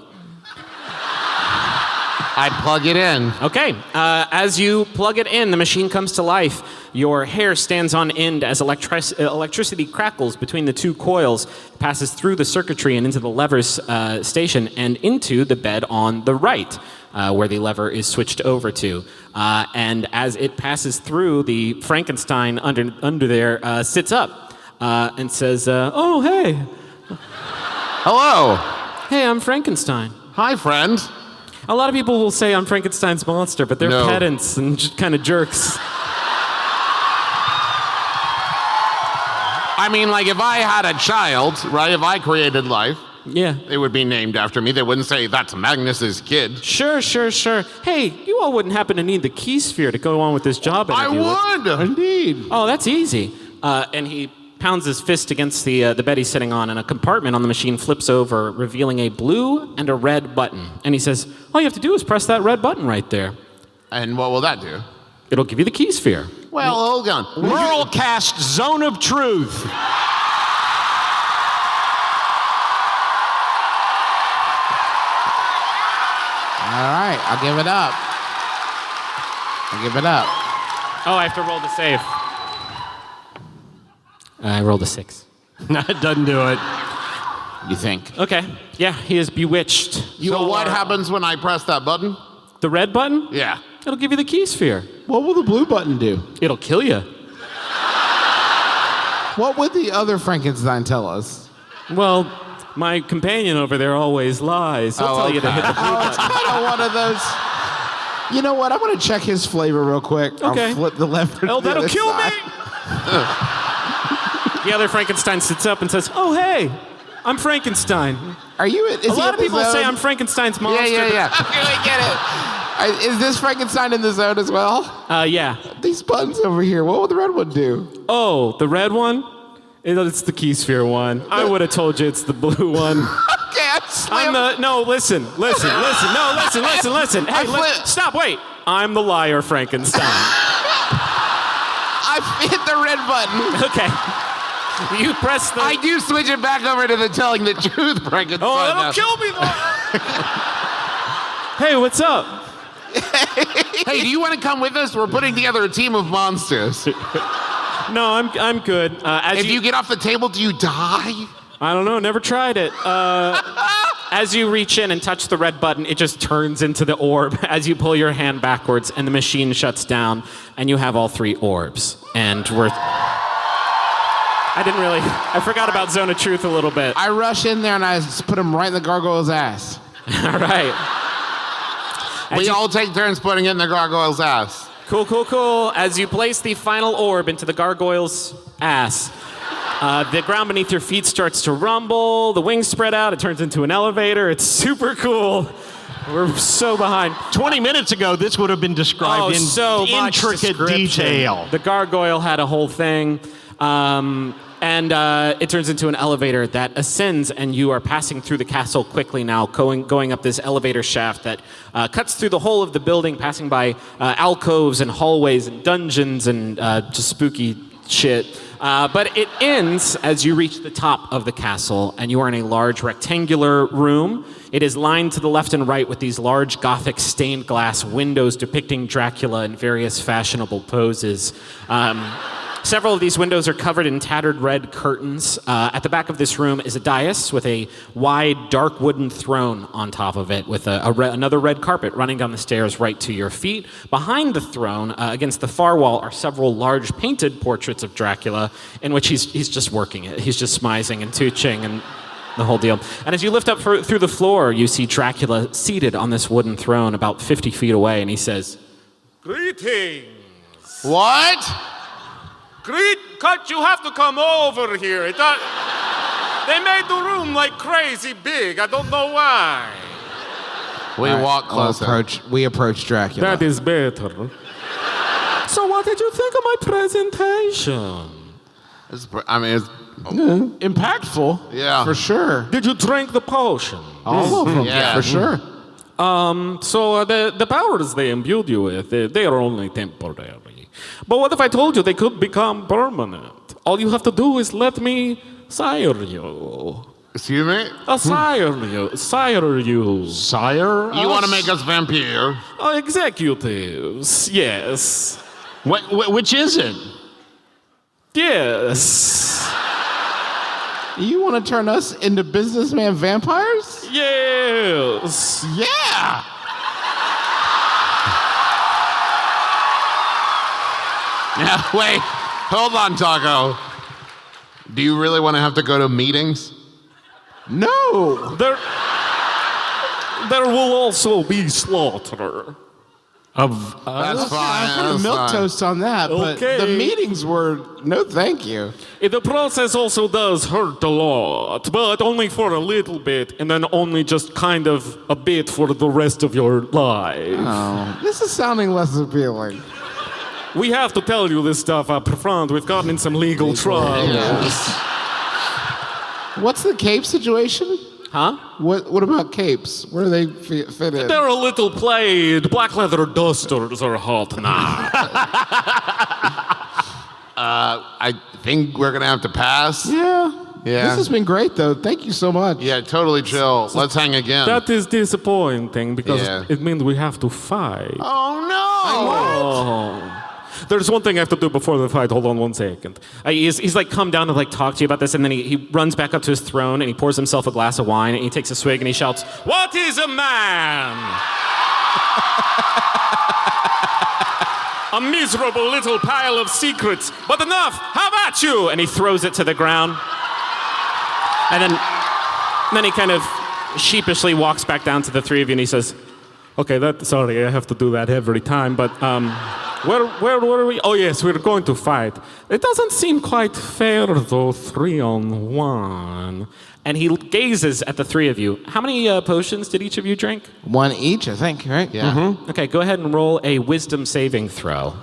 I plug it in. Okay, as you plug it in, the machine comes to life. Your hair stands on end as electricity crackles between the 2 coils, passes through the circuitry and into the lever's station and into the bed on the right, where the lever is switched over to. And as it passes through, the Frankenstein under there sits up and says, "Oh, hey, Hello. hey, I'm Frankenstein." Hi, friend. A lot of people will say I'm Frankenstein's monster, but they're No. pedants and just kind of jerks. I mean, like, if I had a child, right? If I created life, Yeah. it would be named after me. They wouldn't say that's Magnus's kid. Sure. Hey, you all wouldn't happen to need the key sphere to go on with this job I interview. would. Indeed. Oh, that's easy. And he pounds his fist against the bed he's sitting on, and a compartment on the machine flips over, revealing a blue and a red button. And he says, all you have to do is press that red button right there. And what will that do? It'll give you the key sphere. Well, hold on. Merle cast Zone of Truth. All right, I'll give it up. Oh, I have to roll the save. I rolled a 6. That doesn't do it. You think? Okay. Yeah, he is bewitched. So what happens when I press that button? The red button? Yeah. It'll give you the key sphere. What will the blue button do? It'll kill you. What would the other Frankenstein tell us? Well, my companion over there always lies. He'll tell you to hit the blue Oh, it's button. kind of one of those. You know what? I'm going to check his flavor real quick. Okay. I'll flip the left. Oh, that'll kill me! The other Frankenstein sits up and says, "Oh, hey, I'm Frankenstein." Are you? Is A lot of people say I'm Frankenstein's monster. Yeah. Okay, we get it. Is this Frankenstein in the zone as well? Yeah. These buttons over here. What would the red one do? Oh, the red one? It's the key sphere one. I would have told you it's the blue one. Okay, I slammed. No, listen. No, listen. Hey, stop, wait. I'm the liar, Frankenstein. I hit the red button. Okay. You press the... I do switch it back over to the telling the truth, Frankenstein. Oh, that'll kill me, though. Hey, what's up? Hey, do you want to come with us? We're putting together a team of monsters. No, I'm good. If you get off the table, do you die? I don't know, never tried it. As you reach in and touch the red button, it just turns into the orb as you pull your hand backwards and the machine shuts down and you have all 3 orbs. And I forgot about Zone of Truth a little bit. I rush in there and I put him right in the gargoyle's ass. All right. We all take turns putting it in the gargoyle's ass. Cool. As you place the final orb into the gargoyle's ass, the ground beneath your feet starts to rumble, the wings spread out, it turns into an elevator. It's super cool. We're so behind. 20 minutes ago, this would have been described in so much intricate description. detail. The gargoyle had a whole thing. And it turns into an elevator that ascends, and you are passing through the castle quickly now, going up this elevator shaft that cuts through the whole of the building, passing by alcoves and hallways and dungeons and just spooky shit. But it ends as you reach the top of the castle, and you are in a large rectangular room. It is lined to the left and right with these large Gothic stained glass windows depicting Dracula in various fashionable poses. Several of these windows are covered in tattered red curtains. At the back of this room is a dais with a wide, dark wooden throne on top of it, with another red carpet running down the stairs right to your feet. Behind the throne, against the far wall, are several large painted portraits of Dracula, in which he's just working it. He's just smizing and tooching and the whole deal. And as you lift up through the floor, you see Dracula seated on this wooden throne about 50 feet away, and he says, "Greetings. What? Cut, you have to come over here. They made the room like crazy big. I don't know why. We walk closer. We approach Dracula. "That is better. So what did you think of my presentation? It's Impactful. Yeah. For sure. Did you drink the potion? All of them. Yeah. For sure. So the powers they imbued you with, they are only temporary. But what if I told you they could become permanent? All you have to do is let me sire you. Excuse me? Sire you. Sire? You want to make us vampire? Executives, yes. Which is it? Yes. You want to turn us into businessman vampires? Yes. Yeah. Yeah, wait. Hold on, Taco. Do you really want to have to go to meetings? No. There will also be slaughter. Of That's fine. I put a that's milk fine. toast on that, but Okay. the meetings were no thank you. The process also does hurt a lot, but only for a little bit, and then only just kind of a bit for the rest of your life. Oh, this is sounding less appealing. We have to tell you this stuff up front. We've gotten in some legal trouble. What's the cape situation? Huh? What about capes? Where do they fit in? They're a little played. Black leather dusters are hot now. I think we're going to have to pass. Yeah. Yeah. This has been great, though. Thank you so much. Yeah, totally chill. Let's hang again. That is disappointing because Yeah. it means we have to fight. Oh, no. Oh. There's one thing I have to do before the fight. Hold on 1 second. He's like come down to like talk to you about this, and then he runs back up to his throne and he pours himself a glass of wine and he takes a swig and he shouts, "What is a man?" A miserable little pile of secrets, but enough! How about you? And he throws it to the ground. And then he kind of sheepishly walks back down to the three of you and he says, okay, sorry, I have to do that every time, but where were we? Oh yes, we're going to fight. It doesn't seem quite fair though, 3-on-1. And he gazes at the three of you. How many potions did each of you drink? One each, I think, right? Yeah. Mm-hmm. Okay, go ahead and roll a wisdom saving throw.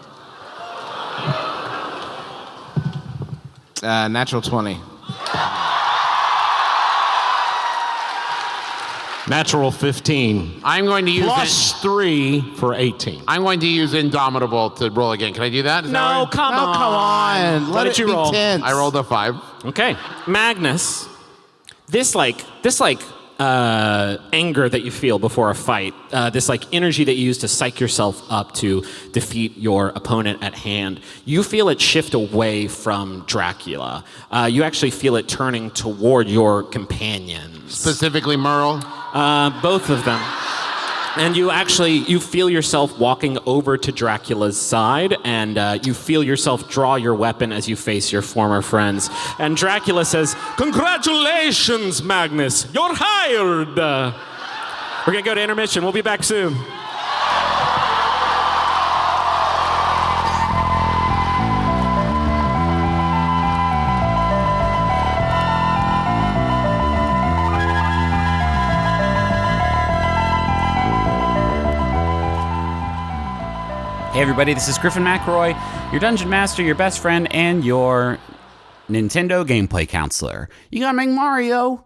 Natural 20. Natural 15. I'm going to use Plus 3 for 18. I'm going to use Indomitable to roll again. Can I do that? Is that No, right? come on. Come on. What Let did it you be roll? tense. I rolled a 5. Okay, Magnus, this anger that you feel before a fight, this energy that you use to psych yourself up to defeat your opponent at hand, you feel it shift away from Dracula. You actually feel it turning toward your companions. Specifically Merle. Both of them. And you feel yourself walking over to Dracula's side, and you feel yourself draw your weapon as you face your former friends. And Dracula says, congratulations, Magnus, you're hired. We're gonna go to intermission. We'll be back soon. Hey everybody, this is Griffin McElroy, your Dungeon Master, your best friend, and your Nintendo gameplay counselor. You gotta make Mario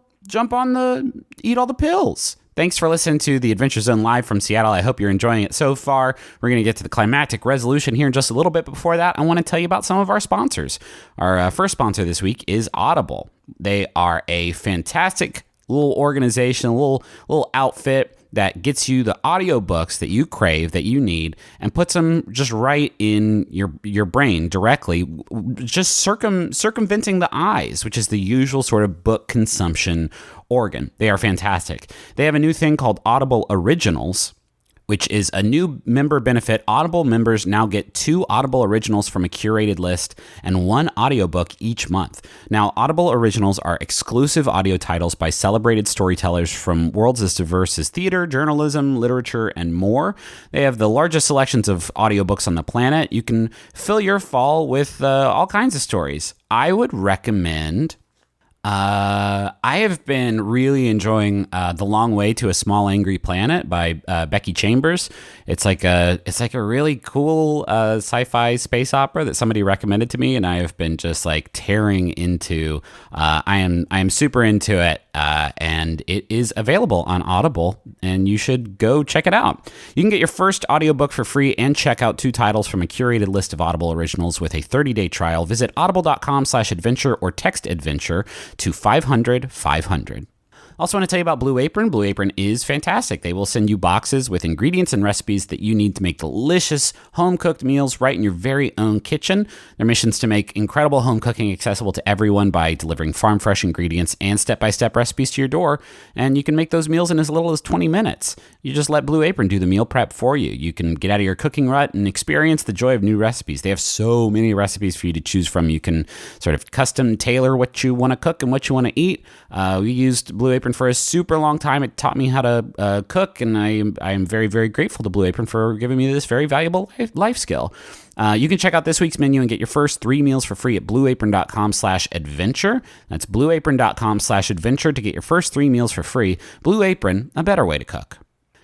eat all the pills. Thanks for listening to the Adventure Zone live from Seattle. I hope you're enjoying it so far. We're going to get to the climactic resolution here in just a little bit. Before that, I want to tell you about some of our sponsors. Our first sponsor this week is Audible. They are a fantastic little organization, a little outfit that gets you the audiobooks that you crave, that you need, and puts them just right in your brain directly, just circumventing the eyes, which is the usual sort of book consumption organ. They are fantastic. They have a new thing called Audible Originals, which is a new member benefit. Audible members now get 2 Audible Originals from a curated list and 1 audiobook each month. Now, Audible Originals are exclusive audio titles by celebrated storytellers from worlds as diverse as theater, journalism, literature, and more. They have the largest selections of audiobooks on the planet. You can fill your fall with all kinds of stories. I would recommend... I have been really enjoying The Long Way to a Small Angry Planet by Becky Chambers. It's like a really cool sci-fi space opera that somebody recommended to me, and I have been just like tearing into. I am super into it, and it is available on Audible, and you should go check it out. You can get your first audiobook for free and check out 2 titles from a curated list of Audible originals with a 30-day trial. Visit audible.com/adventure or text adventure to 500-500. Also want to tell you about Blue Apron. Blue Apron is fantastic. They will send you boxes with ingredients and recipes that you need to make delicious home-cooked meals right in your very own kitchen. Their mission is to make incredible home cooking accessible to everyone by delivering farm-fresh ingredients and step-by-step recipes to your door, and you can make those meals in as little as 20 minutes. You just let Blue Apron do the meal prep for you. You can get out of your cooking rut and experience the joy of new recipes. They have so many recipes for you to choose from. You can sort of custom tailor what you want to cook and what you want to eat. We used Blue Apron for a super long time. It taught me how to cook, and I am very, very grateful to Blue Apron for giving me this very valuable life skill. You can check out this week's menu and get your first 3 meals for free at blueapron.com/adventure. That's blueapron.com/adventure to get your first 3 meals for free. Blue Apron, a better way to cook.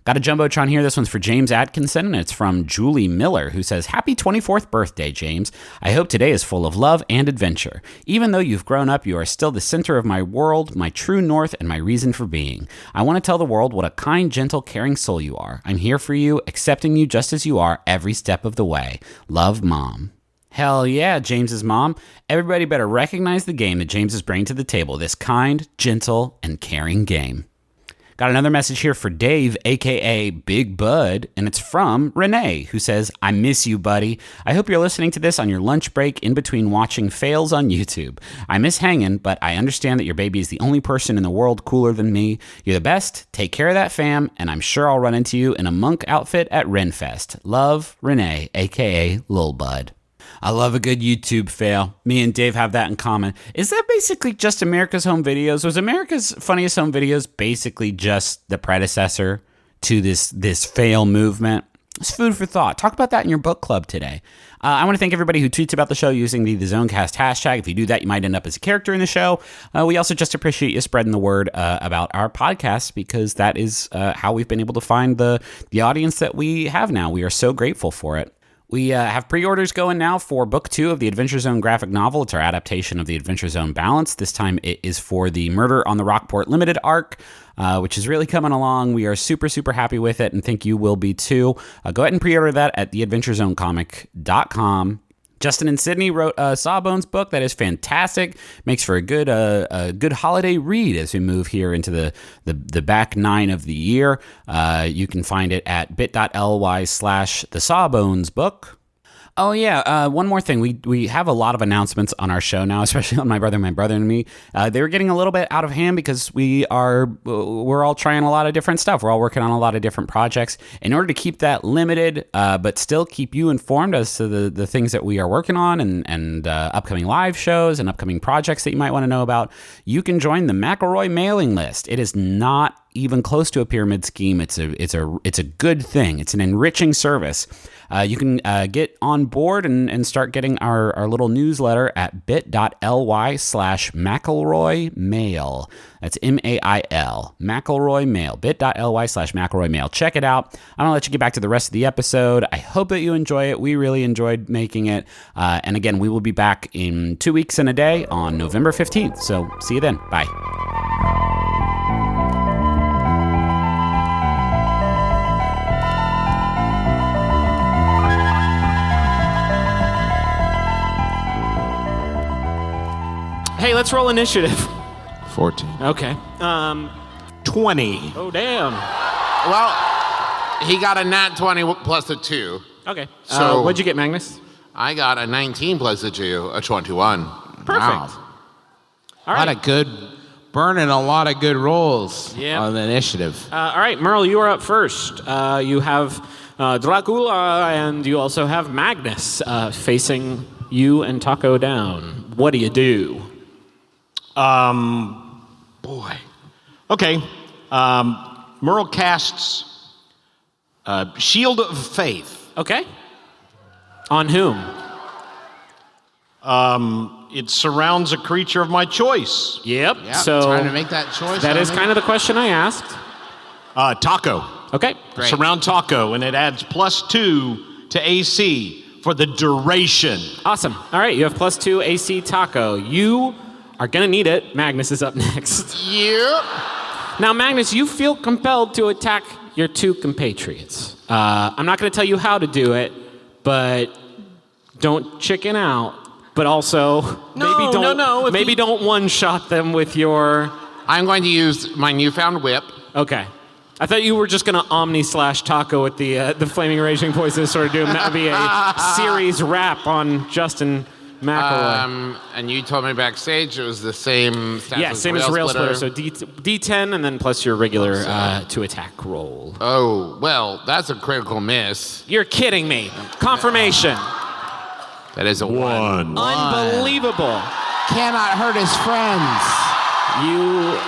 Got a Jumbotron here. This one's for James Atkinson, and it's from Julie Miller, who says, Happy 24th birthday, James. I hope today is full of love and adventure. Even though you've grown up, you are still the center of my world, my true north, and my reason for being. I want to tell the world what a kind, gentle, caring soul you are. I'm here for you, accepting you just as you are every step of the way. Love, Mom. Hell yeah, James's mom. Everybody better recognize the game that James is bringing to the table, this kind, gentle, and caring game. Got another message here for Dave, a.k.a. Big Bud, and it's from Renee, who says, I miss you, buddy. I hope you're listening to this on your lunch break in between watching fails on YouTube. I miss hanging, but I understand that your baby is the only person in the world cooler than me. You're the best. Take care of that fam, and I'm sure I'll run into you in a monk outfit at Renfest. Love, Renee, a.k.a. Lil Bud. I love a good YouTube fail. Me and Dave have that in common. Is that basically just America's Home Videos? Was America's Funniest Home Videos basically just the predecessor to this fail movement? It's food for thought. Talk about that in your book club today. I want to thank everybody who tweets about the show using the Zonecast hashtag. If you do that, you might end up as a character in the show. We also just appreciate you spreading the word about our podcast, because that is how we've been able to find the audience that we have now. We are so grateful for it. We have pre-orders going now for Book 2 of the Adventure Zone graphic novel. It's our adaptation of the Adventure Zone Balance. This time it is for the Murder on the Rockport Limited arc, which is really coming along. We are super, super happy with it, and think you will be too. Go ahead and pre-order that at theadventurezonecomic.com. Justin and Sydney wrote a Sawbones book that is fantastic. Makes for a good holiday read as we move here into the back nine of the year. You can find it at bit.ly/thesawbonesbook. Oh, yeah. One more thing. We have a lot of announcements on our show now, especially on My Brother and Me. They were getting a little bit out of hand because we're all trying a lot of different stuff. We're all working on a lot of different projects. In order to keep that limited, but still keep you informed as to the things that we are working on and upcoming live shows and upcoming projects that you might want to know about, you can join the McElroy mailing list. It is not even close to a pyramid scheme. It's a good thing. It's an enriching service. You can get on board and start getting our little newsletter at bit.ly/McElroy Mail. That's MAIL, McElroy Mail, bit.ly/McElroy Mail. Check it out. I'm going to let you get back to the rest of the episode. I hope that you enjoy it. We really enjoyed making it. And again, we will be back in 2 weeks and a day on November 15th. So see you then. Bye. Hey, let's roll initiative. 14. Okay. 20. Oh, damn. Well, he got a nat 20 plus a 2. Okay. So- What'd you get, Magnus? I got a 19 plus a 2, a 21. Perfect. Wow. All A right. lot of good, burning a lot of good rolls Yeah. on the initiative. All right, Merle, you are up first. You have Dracula, and you also have Magnus facing you and Taco down. What do you do? Boy. Okay. Merle casts Shield of Faith. Okay. On whom? It surrounds a creature of my choice. Yep. Yeah, So trying to make that choice. that is kind of the question I asked. Taco. Okay. Great. Surround Taco, and it adds +2 to AC for the duration. Awesome. All right, you have +2 AC Taco. You are going to need it. Magnus is up next. Yep. Now, Magnus, you feel compelled to attack your two compatriots. I'm not going to tell you how to do it, but don't chicken out. But also, maybe don't one-shot them with your... I'm going to use my newfound whip. Okay. I thought you were just going to Omni/Taco with the Flaming Raging Poison, sort of do be a series wrap on Justin McElroy. And you told me backstage it was the same stats Yeah, same as Rail Splitter. So D10 and then plus your regular to attack roll. Oh, well, that's a critical miss. You're kidding me. Confirmation. That is a 1. Unbelievable. Cannot hurt his friends.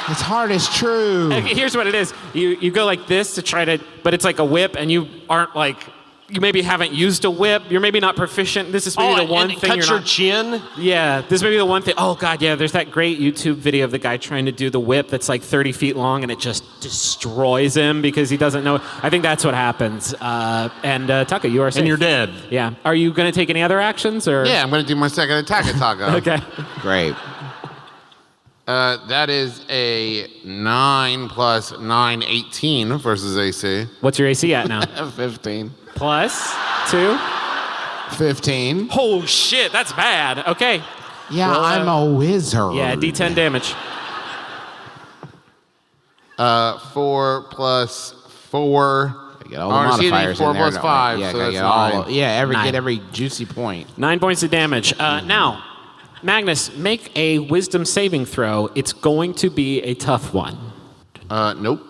His heart is true. Here's what it is. You go like this to try to, but it's like a whip, and you aren't like, you maybe haven't used a whip. You're maybe not proficient. This is maybe the one and thing cut you're your not. chin. Yeah, this may be the one thing. Oh God, yeah. There's that great YouTube video of the guy trying to do the whip that's like 30 feet long, and it just destroys him because he doesn't know. I think that's what happens. And Taka, you are safe. And you're dead. Yeah. Are you going to take any other actions or? Yeah, I'm going to do my second attack at Taco. Okay. Great. That is a 9 plus 9, 18 versus AC. What's your AC at now? 15. Plus 2. 15. Oh shit, that's bad. Okay. Yeah, Well, I'm a wizard. Yeah, D10 damage. 4 plus 4. Get all the modifiers 4 in there. plus 5. Yeah, so gotta that's get 9. get every juicy point. 9 points of damage. Now, Magnus, make a wisdom saving throw. It's going to be a tough one. Nope.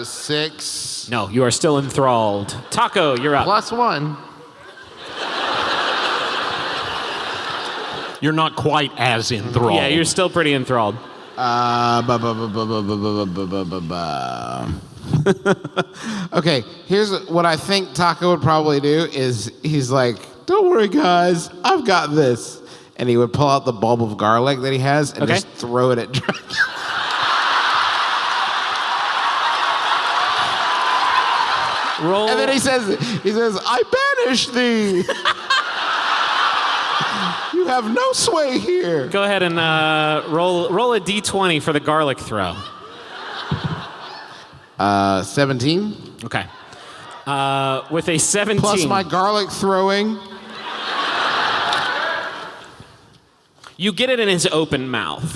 6. No, you are still enthralled. Taco, you're up. Plus 1. You're not quite as enthralled. Yeah, you're still pretty enthralled. Okay, here's what I think Taco would probably do is he's like, don't worry, guys, I've got this. And he would pull out the bulb of garlic that he has and just throw it at Dracula. Roll. And then he says, I banish thee. You have no sway here. Go ahead and roll a d20 for the garlic throw. 17. Okay. With a 17. Plus my garlic throwing. You get it in his open mouth.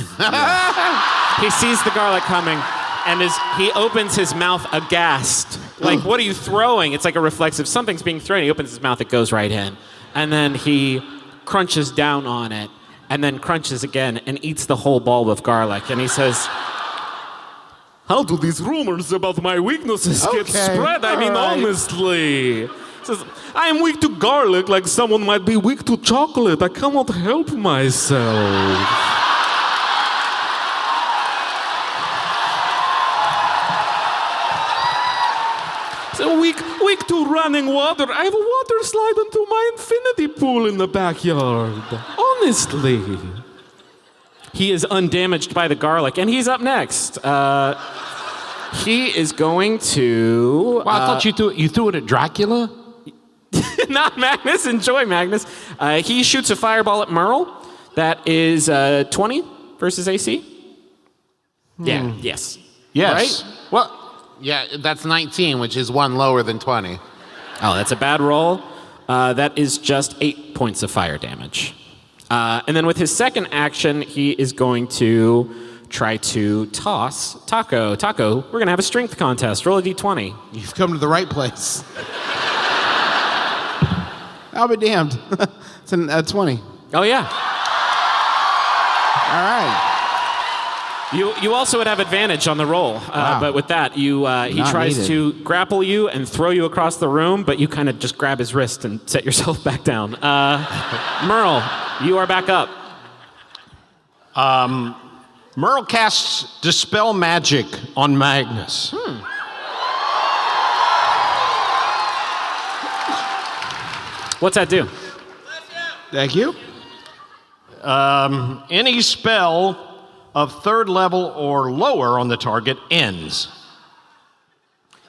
He sees the garlic coming, and he opens his mouth aghast. Like, what are you throwing? It's like a reflexive. Something's being thrown. He opens his mouth, it goes right in. And then he crunches down on it, and then crunches again, and eats the whole bulb of garlic. And he says, how do these rumors about my weaknesses get spread? I mean, honestly. He says, I am weak to garlic like someone might be weak to chocolate. I cannot help myself. So weak to running water. I have a water slide into my infinity pool in the backyard. Honestly. He is undamaged by the garlic, and he's up next. He is going to... Well, I thought you threw it at Dracula? Not Magnus. Enjoy, Magnus. He shoots a fireball at Merle. That is 20 versus AC. Yeah, yes. Yes. Right? Well, yeah, that's 19, which is 1 lower than 20. Oh, that's a bad roll. That is just 8 points of fire damage. And then with his second action, he is going to try to toss Taco. Taco, we're going to have a strength contest. Roll a d20. You've come to the right place. I'll be damned. It's a 20. Oh, yeah. All right. You also would have advantage on the roll, but with that, he tries needed. to grapple you and throw you across the room, but you kind of just grab his wrist and set yourself back down. Merle, you are back up. Merle casts Dispel Magic on Magnus. What's that do? Thank you. Any spell of 3rd level or lower on the target ends.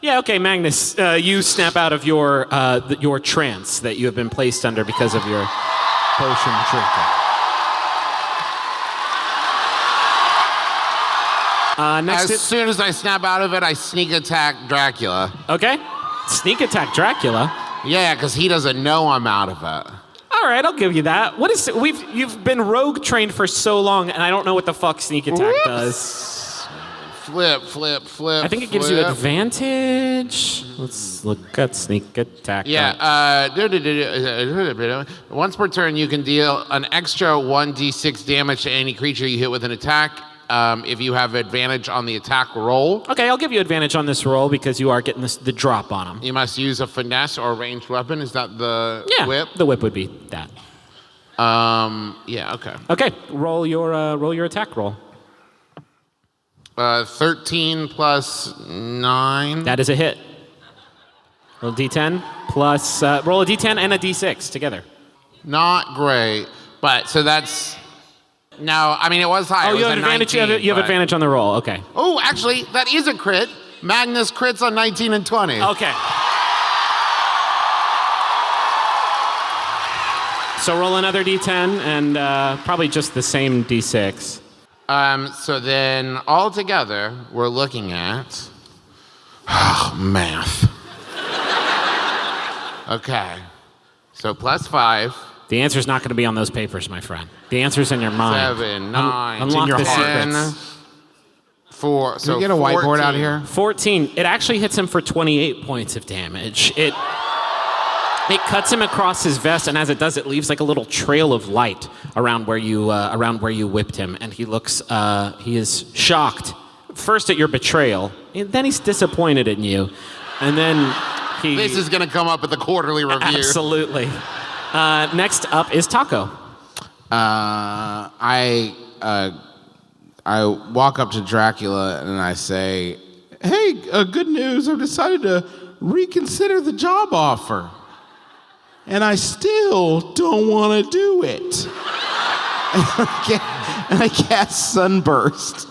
Yeah, okay, Magnus, you snap out of your trance that you have been placed under because of your potion drinking. As soon as I snap out of it, I sneak attack Dracula. Okay, sneak attack Dracula. Yeah, because he doesn't know I'm out of it. All right, I'll give you that. You've been rogue trained for so long, and I don't know what the fuck sneak attack does. Flip. I think it gives you advantage. Let's look at sneak attack. Yeah. Once per turn, you can deal an extra 1d6 damage to any creature you hit with an attack. If you have advantage on the attack roll. Okay, I'll give you advantage on this roll because you are getting the drop on him. You must use a finesse or a ranged weapon. Is that the whip? The whip would be that. Yeah. Okay. Okay, roll your attack roll. 13 plus 9. That is a hit. Roll a d10 plus roll a d10 and a d6 together. Not great, but so that's. No, I mean it was high. Oh, it you was have a advantage. 19, You have advantage on the roll. Okay. Oh, actually, that is a crit. Magnus crits on 19 and 20. Okay. So roll another d10 and probably just the same d6. So then all together, we're looking at math. Okay. So plus 5. The answer's not going to be on those papers, my friend. The answer's in your mind. 7, 9, Unlock your the heart. secrets. Can we get a whiteboard out 14. here? 14. It actually hits him for 28 points of damage. It cuts him across his vest, and as it does, it leaves like a little trail of light around where you whipped him. And he is shocked first at your betrayal, and then he's disappointed in you, and then he. This is going to come up at the quarterly review. Absolutely. Next up is Taco. I walk up to Dracula and I say, "Hey, good news! I've decided to reconsider the job offer, and I still don't want to do it." And I cast Sunburst.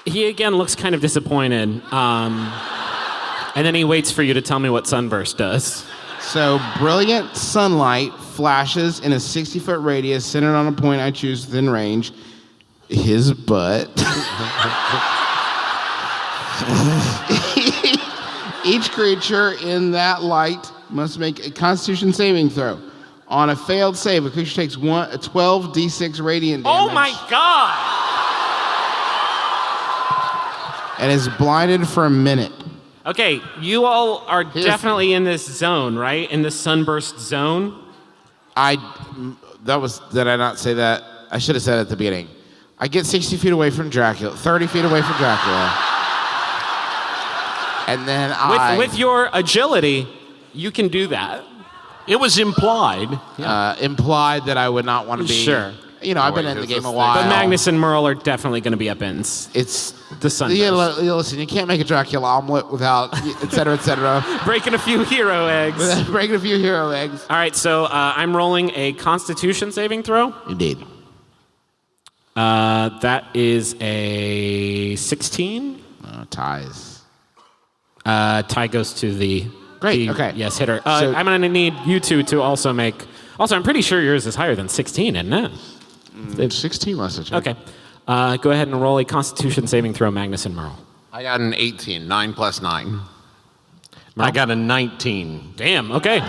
He again looks kind of disappointed, and then he waits for you to tell me what Sunburst does. So, brilliant sunlight flashes in a 60-foot radius centered on a point I choose within range. His butt. Each creature in that light must make a Constitution saving throw. On a failed save, a creature takes 12 d6 radiant damage. Oh my god! And is blinded for a minute. Okay, you all are definitely in this zone, right? In the Sunburst zone? Did I not say that? I should have said it at the beginning. I get 60 feet away from Dracula, 30 feet away from Dracula. And then With your agility, you can do that. It was implied. implied that I would not want to be. Sure. You know, I've been in the game a while. But Magnus and Merle are definitely going to be up in It's the Sunburst. Yeah, listen, you can't make a Dracula omelet without, et cetera, Breaking a few hero eggs. without breaking a few hero eggs. All right, so I'm rolling a Constitution saving throw. Indeed. That is a 16. Ties. Tie goes to the... Great, okay. Yes, hitter. So- I'm going to need you two to also make... Also, I'm pretty sure yours is higher than 16, isn't it? 16 message. Okay. Go ahead and roll a Constitution saving throw, Magnus and Merle. I got an 18, 9 plus 9. I got a 19. Damn, okay.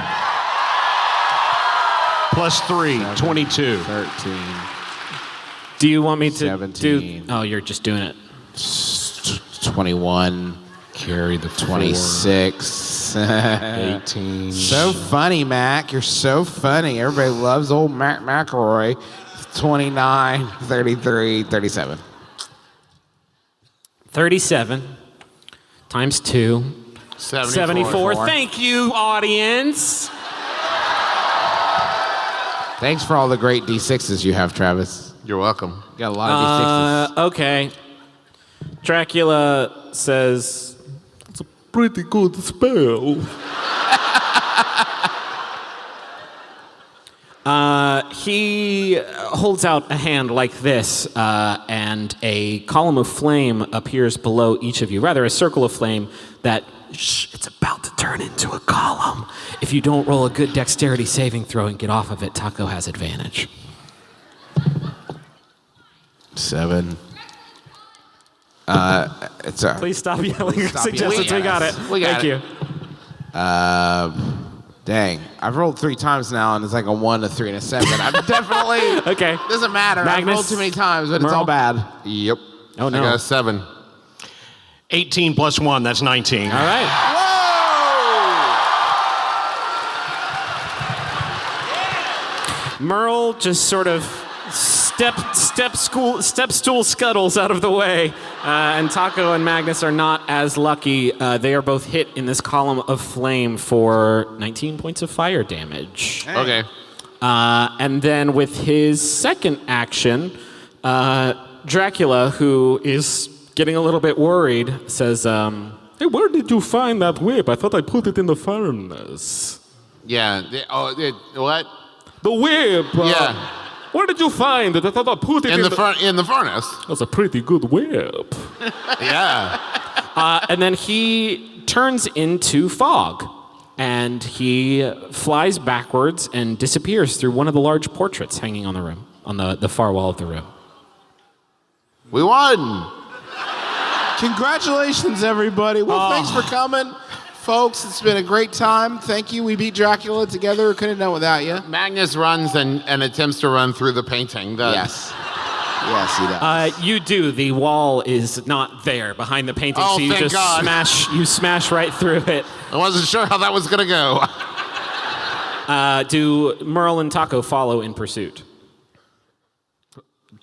Plus 3, 22. 13. Do you want me to 17. Oh, you're just doing it. 21. Carry the 26. 18. So funny, Mac. You're so funny. Everybody loves old Mac McElroy. 29, 33, 37. 37 times 2. 74. 74. Thank you, audience. Thanks for all the great D6s you have, Travis. You're welcome. You got a lot of D6s. Okay. Dracula says, it's a pretty good spell. He holds out a hand like this, and a column of flame appears below each of you. Rather, a circle of flame that, it's about to turn into a column. If you don't roll a good dexterity saving throw and get off of it, Taco has advantage. 7. Please stop yelling. Stop Suggestions. yelling. We got it. We got Thank it. you. Dang. I've rolled 3 times now, and it's like a 1, a 3, and a 7. I'm definitely... Okay. Doesn't matter. I've Magnus, rolled too many times, but it's Merle? all bad. Yep. Oh, no. I got a 7. 18 plus 1, that's 19. All right. Merle just sort of step-stool scuttles out of the way, and Taco and Magnus are not as lucky. They are both hit in this column of flame for 19 points of fire damage. Okay. And then with his second action, Dracula, who is getting a little bit worried, says, hey, where did you find that whip? I thought I put it in the furnace. Yeah. What? The whip! Yeah. Where did you find it? I thought I put it In the furnace. That's a pretty good whip. Yeah. And then he turns into fog, and he flies backwards and disappears through one of the large portraits hanging on the room, on the far wall of the room. We won. Congratulations, everybody. Well, thanks for coming. Folks, it's been a great time. Thank you. We beat Dracula together. Couldn't have done without you. Magnus runs and attempts to run through the painting. Yes. Yes, he does. You do. The wall is not there behind the painting, Oh, so you thank just God. smash right through it. I wasn't sure how that was going to go. Do Merle and Taco follow in pursuit?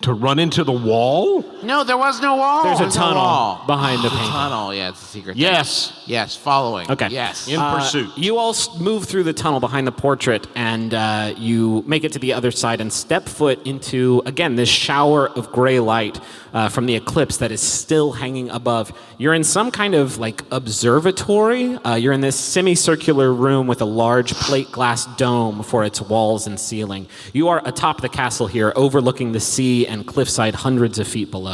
To run into the wall? No, there was no wall. There's a There's a tunnel wall. behind the painting. Tunnel, yeah, it's a secret. Yes. Yes, following. Okay. Yes. In pursuit. You all move through the tunnel behind the portrait, and you make it to the other side and step foot into, again, this shower of gray light from the eclipse that is still hanging above. You're in some kind of like observatory. You're in this semicircular room with a large plate glass dome for its walls and ceiling. You are atop the castle here, overlooking the sea and cliffside hundreds of feet below.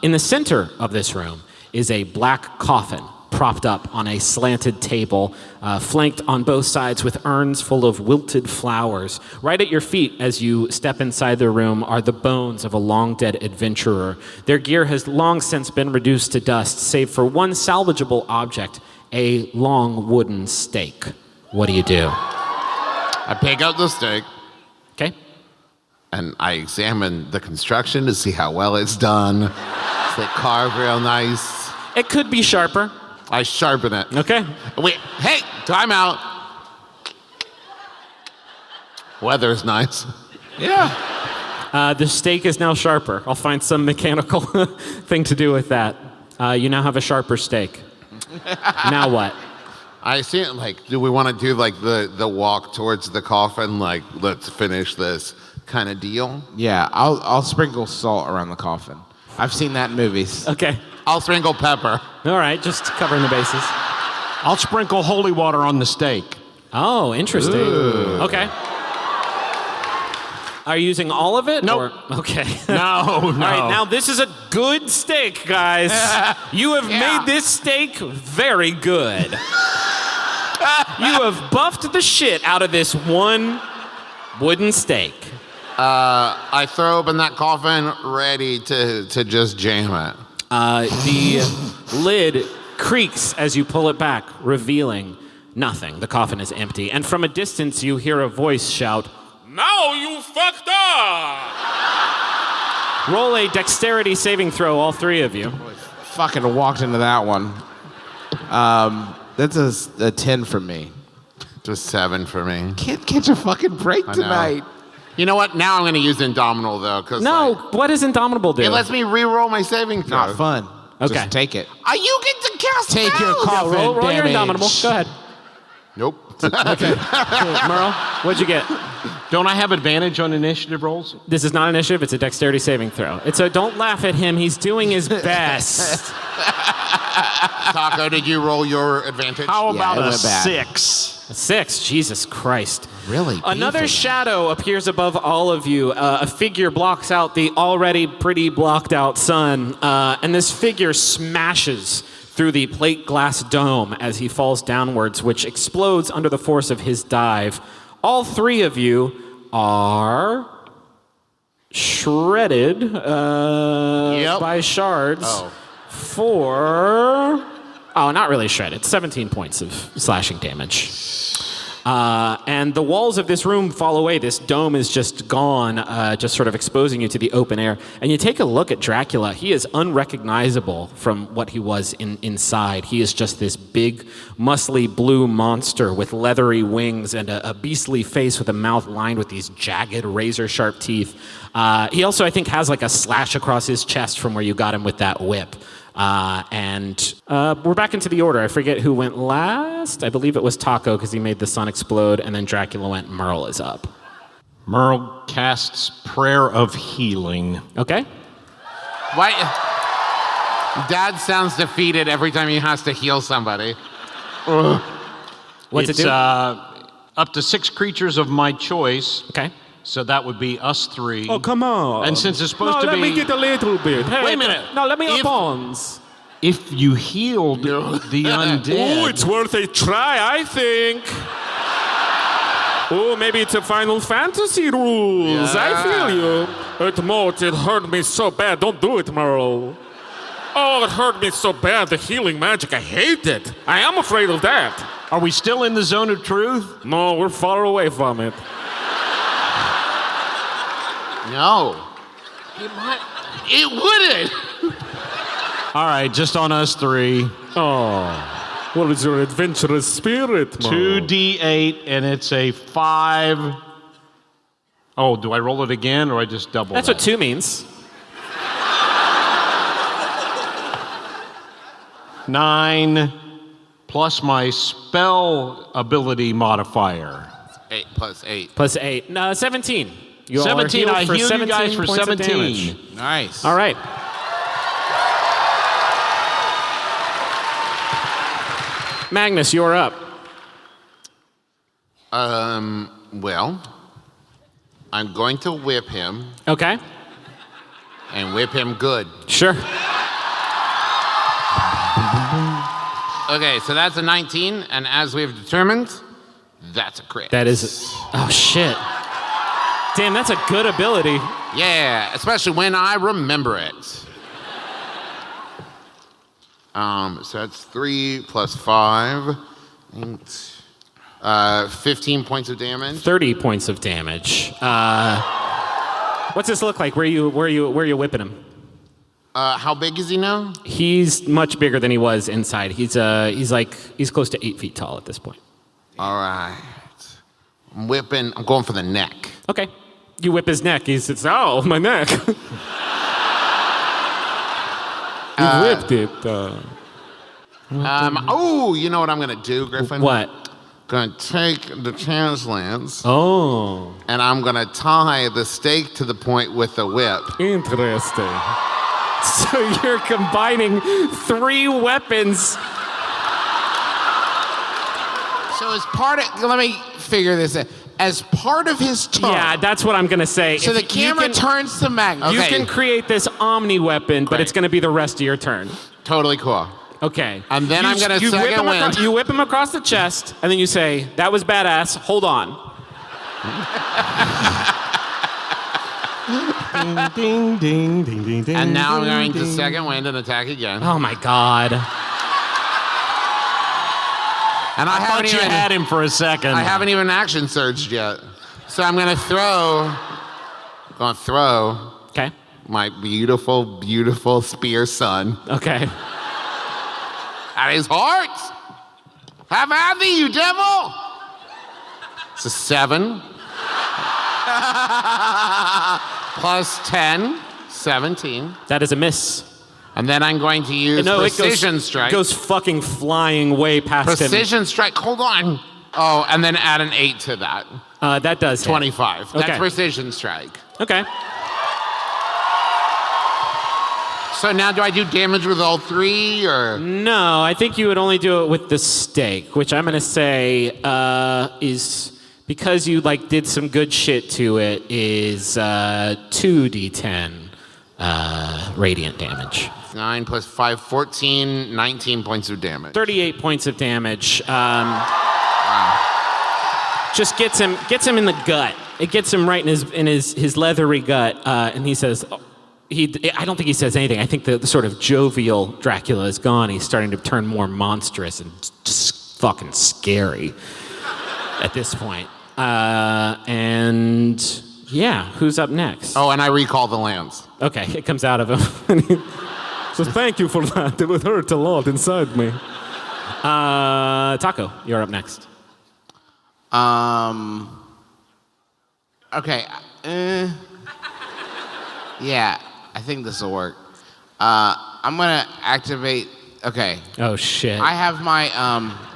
In the center of this room is a black coffin propped up on a slanted table, flanked on both sides with urns full of wilted flowers. Right at your feet, as you step inside the room, are the bones of a long-dead adventurer. Their gear has long since been reduced to dust, save for one salvageable object, a long wooden stake. What do you do? I pick up the stake Okay. and I examine the construction to see how well it's done. It's like carved real nice. It could be sharper. I sharpen it. Okay. Wait, hey, time out. Weather's nice. Yeah. The stake is now sharper. I'll find some mechanical thing to do with that. You now have a sharper stake. Now what? I see it like, do we want to do like the walk towards the coffin? Like, let's finish this kind of deal? Yeah, I'll sprinkle salt around the coffin. I've seen that in movies. Okay. I'll sprinkle pepper. All right, just covering the bases. I'll sprinkle holy water on the steak. Oh, interesting. Okay. Are you using all of it? Nope. Or? Okay. No, no. All right, now this is a good steak, guys. You have Yeah. made this steak very good. You have buffed the shit out of this one wooden steak. I throw open that coffin, ready to just jam it. The lid creaks as you pull it back, revealing nothing. The coffin is empty. And from a distance, you hear a voice shout, Now you fucked up! roll a dexterity saving throw, all three of you. Fucking walked into that one. That's a 10 from me. Just 7 for me. Can't catch a fucking break know. tonight. You know what? Now I'm going to use Indomitable, though, because No, what does Indomitable do? it lets me re-roll my saving throw. Not fun. Okay. Just take it. You get to cast Take your spells! coffin roll your damage. Indomitable. Go ahead. Nope. Merle, what'd you get? Don't I have advantage on initiative rolls? This is not initiative, it's a dexterity saving throw. It's a don't laugh at him, he's doing his best. Taco, did you roll your advantage? How Yeah, about it a went bad. 6? 6, Jesus Christ. Really? Another beefing. shadow appears above all of you. A figure blocks out the already pretty blocked out sun, and this figure smashes through the plate glass dome as he falls downwards, which explodes under the force of his dive. All three of you are shredded by shards for... Oh, not really shredded. 17 points of slashing damage. And the walls of this room fall away. This dome is just gone, just sort of exposing you to the open air. And you take a look at Dracula. He is unrecognizable from what he was inside. He is just this big, muscly blue monster with leathery wings and a beastly face with a mouth lined with these jagged, razor-sharp teeth. He also, I think, has like a slash across his chest from where you got him with that whip. And we're back into the order. I forget who went last. I believe it was Taco because he made the sun explode, and then Dracula went. Merle is up. Merle casts Prayer of Healing. Okay. Why? Dad sounds defeated every time he has to heal somebody. What's It's it do? up to 6 creatures of my choice. Okay. So that would be us 3. Oh, come on. And since it's supposed to let be... me get a little bit. Hey, Wait a minute. No, let me If- up ons. If you healed the undead... Oh, it's worth a try, I think. Oh, maybe it's a Final Fantasy rules. I feel you. It hurt me so bad. Don't do it, Merle. Oh, it hurt me so bad. The healing magic. I hate it. I am afraid of that. Are we still in the zone of truth? No, we're far away from it. No. It wouldn't. All right, just on us three. Oh, what is your adventurous spirit, Mo? 2d8, and it's a 5. Oh, do I roll it again, or I just double That's that? what 2 means. 9 plus my spell ability modifier. 8 plus 8. Plus 8. No, 17. You all are 17. healed I for heal you guys for points of 17. damage. Nice. All right. Magnus, you're up. Well, I'm going to whip him Okay. and whip him good. Sure. Okay, so that's a 19, and as we've determined, that's a crit. That is. Oh, shit. Damn, that's a good ability. Yeah, especially when I remember it. So that's 3 plus 5, 15 points of damage. 30 points of damage. What's this look like? Where you whipping him? How big is he now? He's much bigger than he was inside. He's close to 8 feet tall at this point. All right. I'm going for the neck. Okay. You whip his neck. He says, "Oh, my neck." You whipped it. Oh, you know what I'm going to do, Griffin? What? Going to take the translance, Oh, and I'm going to tie the stake to the point with the whip. interesting. So you're combining 3 weapons. So as part of, let me figure this out. As part of his turn. Yeah, that's what I'm gonna say. So If the camera turns to Magnus. You can create this Omni weapon, but Great. it's gonna be the rest of your turn. Totally cool. Okay. And then I'm gonna you whip second him wind. You whip him across the chest, and then you say, "That was badass. Hold on." Ding, ding, ding, ding, ding. And now I'm ding, going to ding. second wind and attack again. Oh my god. And I I thought haven't you even had him for a second. I haven't even action surged yet. So I'm gonna throw Okay. my beautiful, beautiful spear son Okay. at his heart. Have at thee, you devil! It's a 7. Plus 10, 17. That is a miss. And then I'm going to use precision strike. It goes fucking flying way past Precision strike. Hold on. Oh, and then add an 8 to that. him. That does hit. 25. That's Okay. precision strike. Okay. So now do I do damage with all 3 or? No, I think you would only do it with the stake, which I'm gonna say is because you did some good shit to it. Is 2d10 radiant damage. 9 plus 5, 14, 19 points of damage. 38 points of damage. Just gets him in the gut. It gets him right in his leathery gut, and he says. I don't think he says anything. I think the sort of jovial Dracula is gone. He's starting to turn more monstrous and just fucking scary at this point. And yeah, who's up next? Oh, and I recall the lands. Okay, it comes out of him. And he says, "Thank you for that. It would hurt a lot inside me." Taco, you're up next. Okay. Yeah, I think this will work. I'm gonna activate. Okay. Oh shit. I have my.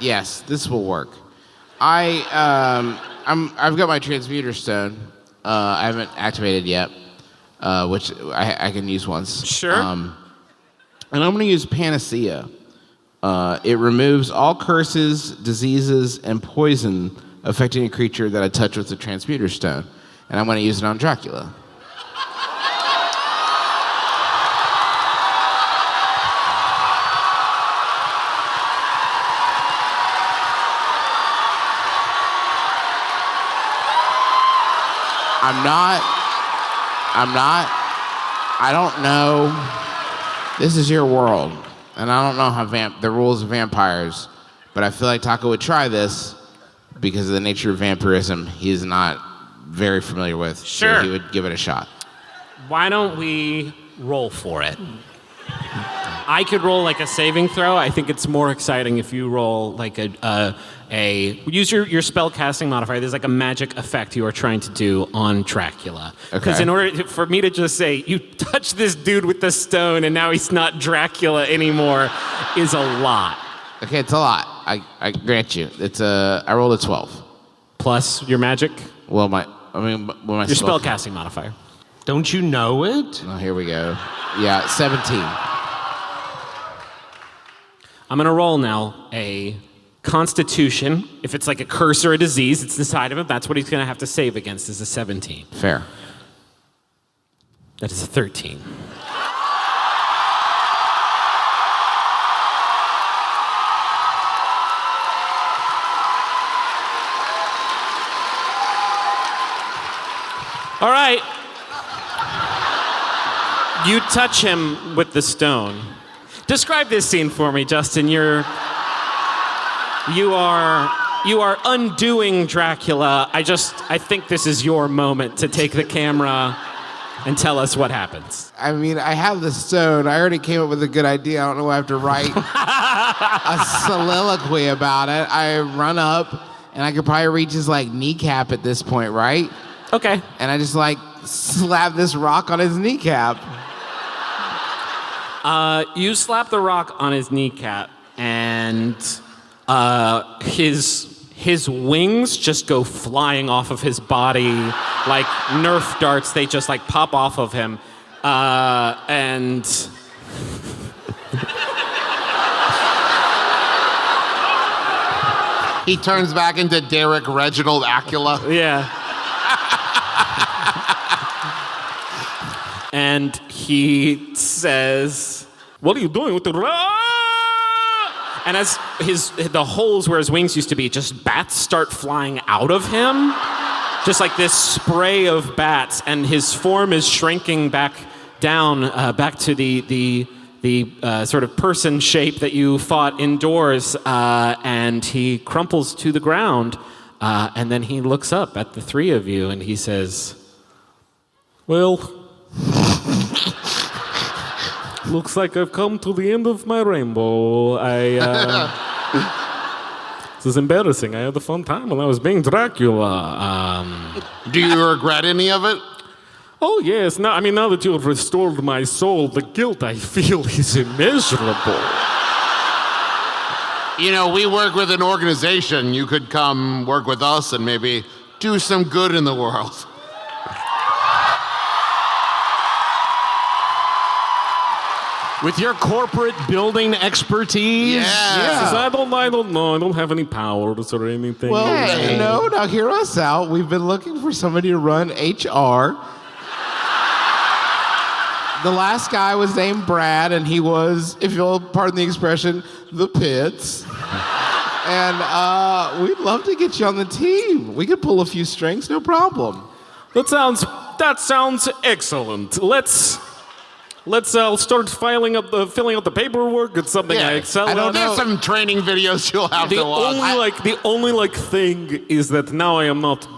Yes, this will work. I've got my transmuter stone. I haven't activated yet, which I can use once. Sure. And I'm gonna use Panacea. It removes all curses, diseases, and poison affecting a creature that I touch with the transmuter stone, and I'm gonna use it on Dracula. I don't know This is your world, and I don't know how the rules of vampires, but I feel like Taco would try this because of the nature of vampirism he is not very familiar with. Sure. So he would give it a shot. Why don't we roll for it? I could roll like a saving throw. I think it's more exciting if you roll like use your spell casting modifier. There's like a magic effect you are trying to do on Dracula. Because in order for me to just say, you touch this dude with the stone and now he's not Dracula anymore is a lot. Okay, it's a lot. I grant you. I rolled a 12. Plus your magic? Well, my Your spell casting modifier. Don't you know it? Oh, here we go. Yeah, 17. I'm going to roll now a Constitution. If it's like a curse or a disease, it's the side of it. That's what he's going to have to save against is a 17. Fair. That is a 13. All right. You touch him with the stone. Describe this scene for me, Justin. You are undoing Dracula. I think this is your moment to take the camera and tell us what happens. I mean, I have the stone. I already came up with a good idea. I don't know why I have to write a soliloquy about it. I run up, and I could probably reach his like kneecap at this point, right? Okay. And I just like slap this rock on his kneecap. You slap the rock on his kneecap, and his wings just go flying off of his body like Nerf darts. They just like pop off of him, and He turns back into Derek Reginald Acula. yeah. And he says, "What are you doing with the?" And as the holes where his wings used to be, just bats start flying out of him, just like this spray of bats, and his form is shrinking back down, back to the sort of person shape that you fought indoors, and he crumples to the ground, and then he looks up at the three of you, and he says, "Well, looks like I've come to the end of my rainbow. This is embarrassing. I had a fun time when I was being Dracula. Do you regret any of it? Oh, yes. Now that you have restored my soul, the guilt I feel is immeasurable." You know, we work with an organization. You could come work with us and maybe do some good in the world. With your corporate building expertise? Yeah. I don't know. I don't have any powers or anything. Well, no, now hear us out. We've been looking for somebody to run HR. The last guy was named Brad, and he was, if you'll pardon the expression, the pits. And we'd love to get you on the team. We could pull a few strings, no problem. That sounds excellent. Let's start filling out the paperwork. It's something I excel at. There's some training videos you'll have to watch. The only thing is that now I am not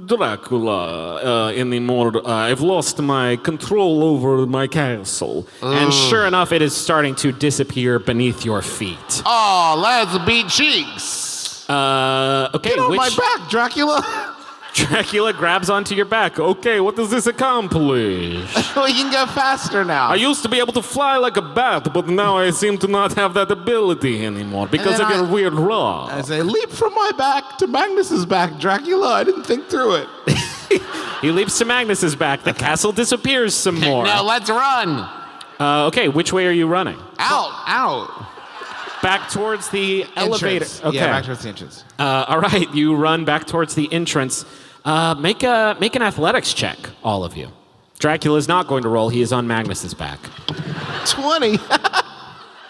Dracula anymore. I've lost my control over my castle. And sure enough, it is starting to disappear beneath your feet. Oh, let's beat cheeks. Okay, Get on my back, Dracula. Dracula grabs onto your back. Okay, what does this accomplish? We can go faster now. I used to be able to fly like a bat, but now I seem to not have that ability anymore because of your weird rock. I say, leap from my back to Magnus's back, Dracula. I didn't think through it. He leaps to Magnus's back. The castle disappears some more. Now let's run. Okay, which way are you running? Out. Back towards the elevator. Entrance. Okay. Yeah, back towards the entrance. All right, you run back towards the entrance. Make an athletics check, all of you. Dracula is not going to roll. He is on Magnus's back. 20.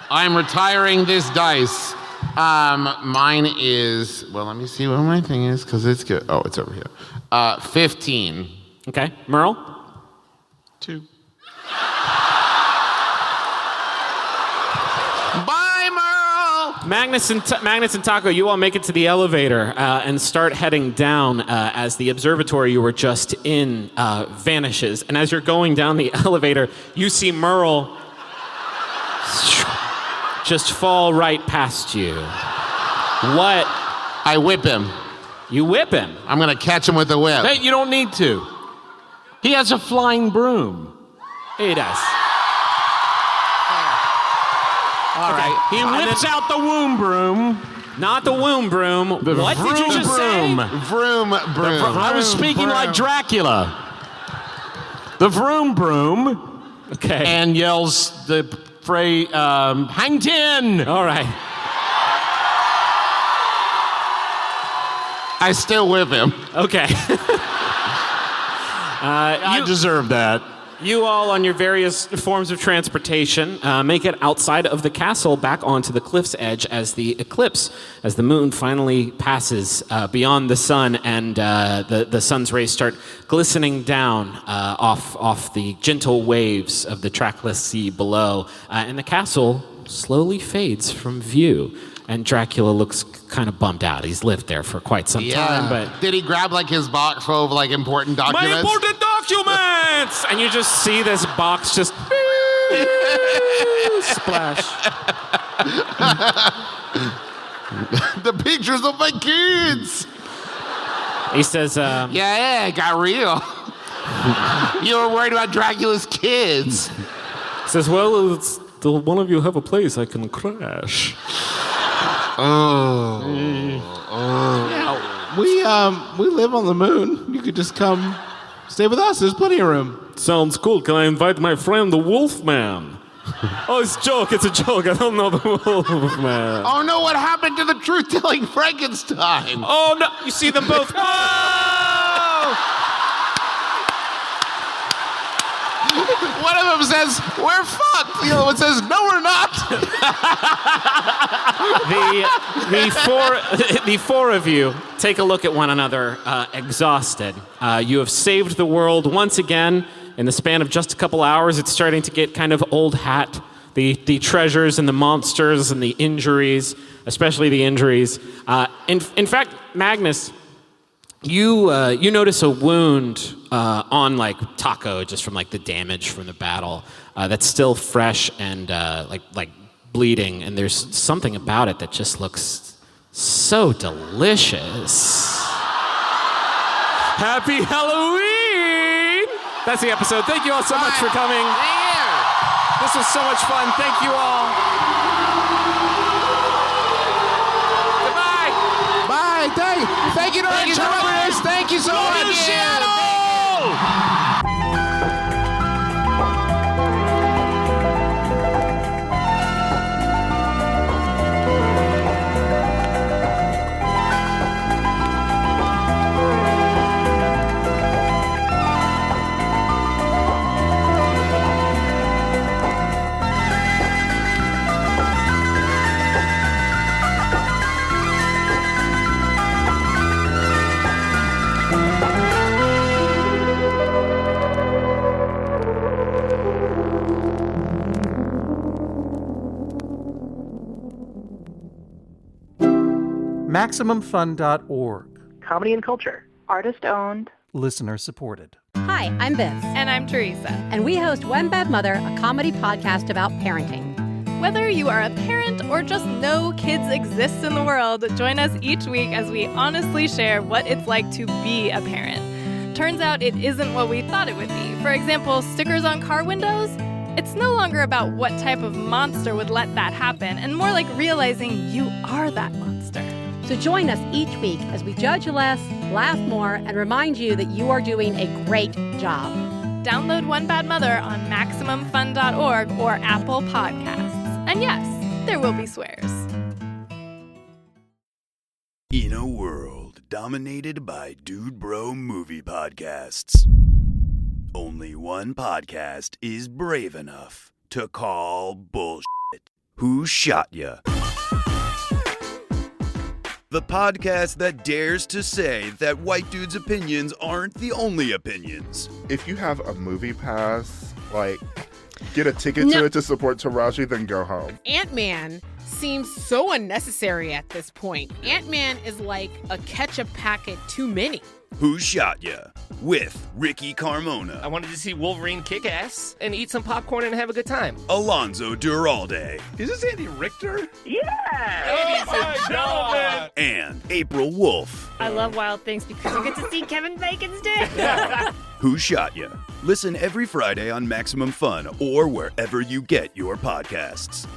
I'm retiring this dice. Mine is, well, let me see what my thing is, because it's good. Oh, it's over here. 15. Okay, Merle? 2. Magnus and Taco, you all make it to the elevator and start heading down as the observatory you were just in vanishes. And as you're going down the elevator, you see Merle just fall right past you. What? I whip him. You whip him? I'm going to catch him with the whip. Hey, you don't need to. He has a flying broom. He does. All right. He whips out the womb broom. Not the womb broom. What did you just broom. say? Vroom, broom. I was speaking like Dracula. The vroom broom. Okay. And yells the phrase, hang 10. All right. I still whip him. Okay. I deserve that. You all, on your various forms of transportation, make it outside of the castle back onto the cliff's edge as the moon finally passes beyond the sun and the sun's rays start glistening down off the gentle waves of the trackless sea below. And the castle slowly fades from view. And Dracula looks kind of bummed out. He's lived there for quite some time, but... Did he grab, like, his box full of, like, important documents? My important documents! And you just see this box just... splash. The pictures of my kids! He says, Yeah, it got real. You were worried about Dracula's kids. says, well, it's the one of you have a place I can crash. Yeah, we live on the moon. You could just come stay with us. There's plenty of room. Sounds cool. Can I invite my friend, the Wolfman? Oh, it's a joke. It's a joke. I don't know the Wolfman. Oh, no, what happened to the truth-telling Frankenstein? Oh, no. You see them both. One of them says, we're fucked. The other one says, no, we're not. The four of you take a look at one another, exhausted. You have saved the world once again. In the span of just a couple hours, it's starting to get kind of old hat. The treasures and the monsters and the injuries, especially the injuries. In fact, Magnus, you notice a wound on like Taco, just from like the damage from the battle, that's still fresh and like bleeding. And there's something about it that just looks so delicious. Happy Halloween! That's the episode. Thank you all so much for coming. This was so much fun. Thank you all. Goodbye. Bye. Thank you to our interpreters. Thank you so much. MaximumFun.org. Comedy and culture. Artist-owned. Listener-supported. Hi, I'm Biz. And I'm Teresa. And we host One Bad Mother, a comedy podcast about parenting. Whether you are a parent or just know kids exist in the world, join us each week as we honestly share what it's like to be a parent. Turns out it isn't what we thought it would be. For example, stickers on car windows? It's no longer about what type of monster would let that happen, and more like realizing you are that monster. So join us each week as we judge less, laugh more, and remind you that you are doing a great job. Download One Bad Mother on MaximumFun.org or Apple Podcasts. And yes, there will be swears. In a world dominated by Dude Bro movie podcasts, only one podcast is brave enough to call bullshit. Who Shot Ya? The podcast that dares to say that white dudes' opinions aren't the only opinions. If you have a movie pass, like, get a ticket to it to support Taraji, then go home. Ant-Man seems so unnecessary at this point. Ant-Man is like a ketchup packet too many. Who Shot Ya? With Ricky Carmona. I wanted to see Wolverine kick ass and eat some popcorn and have a good time. Alonzo Duralde. Is this Andy Richter? Yeah! Ladies and gentlemen! And April Wolf. I love Wild Things because you get to see Kevin Bacon's dick. Who Shot Ya? Listen every Friday on Maximum Fun or wherever you get your podcasts.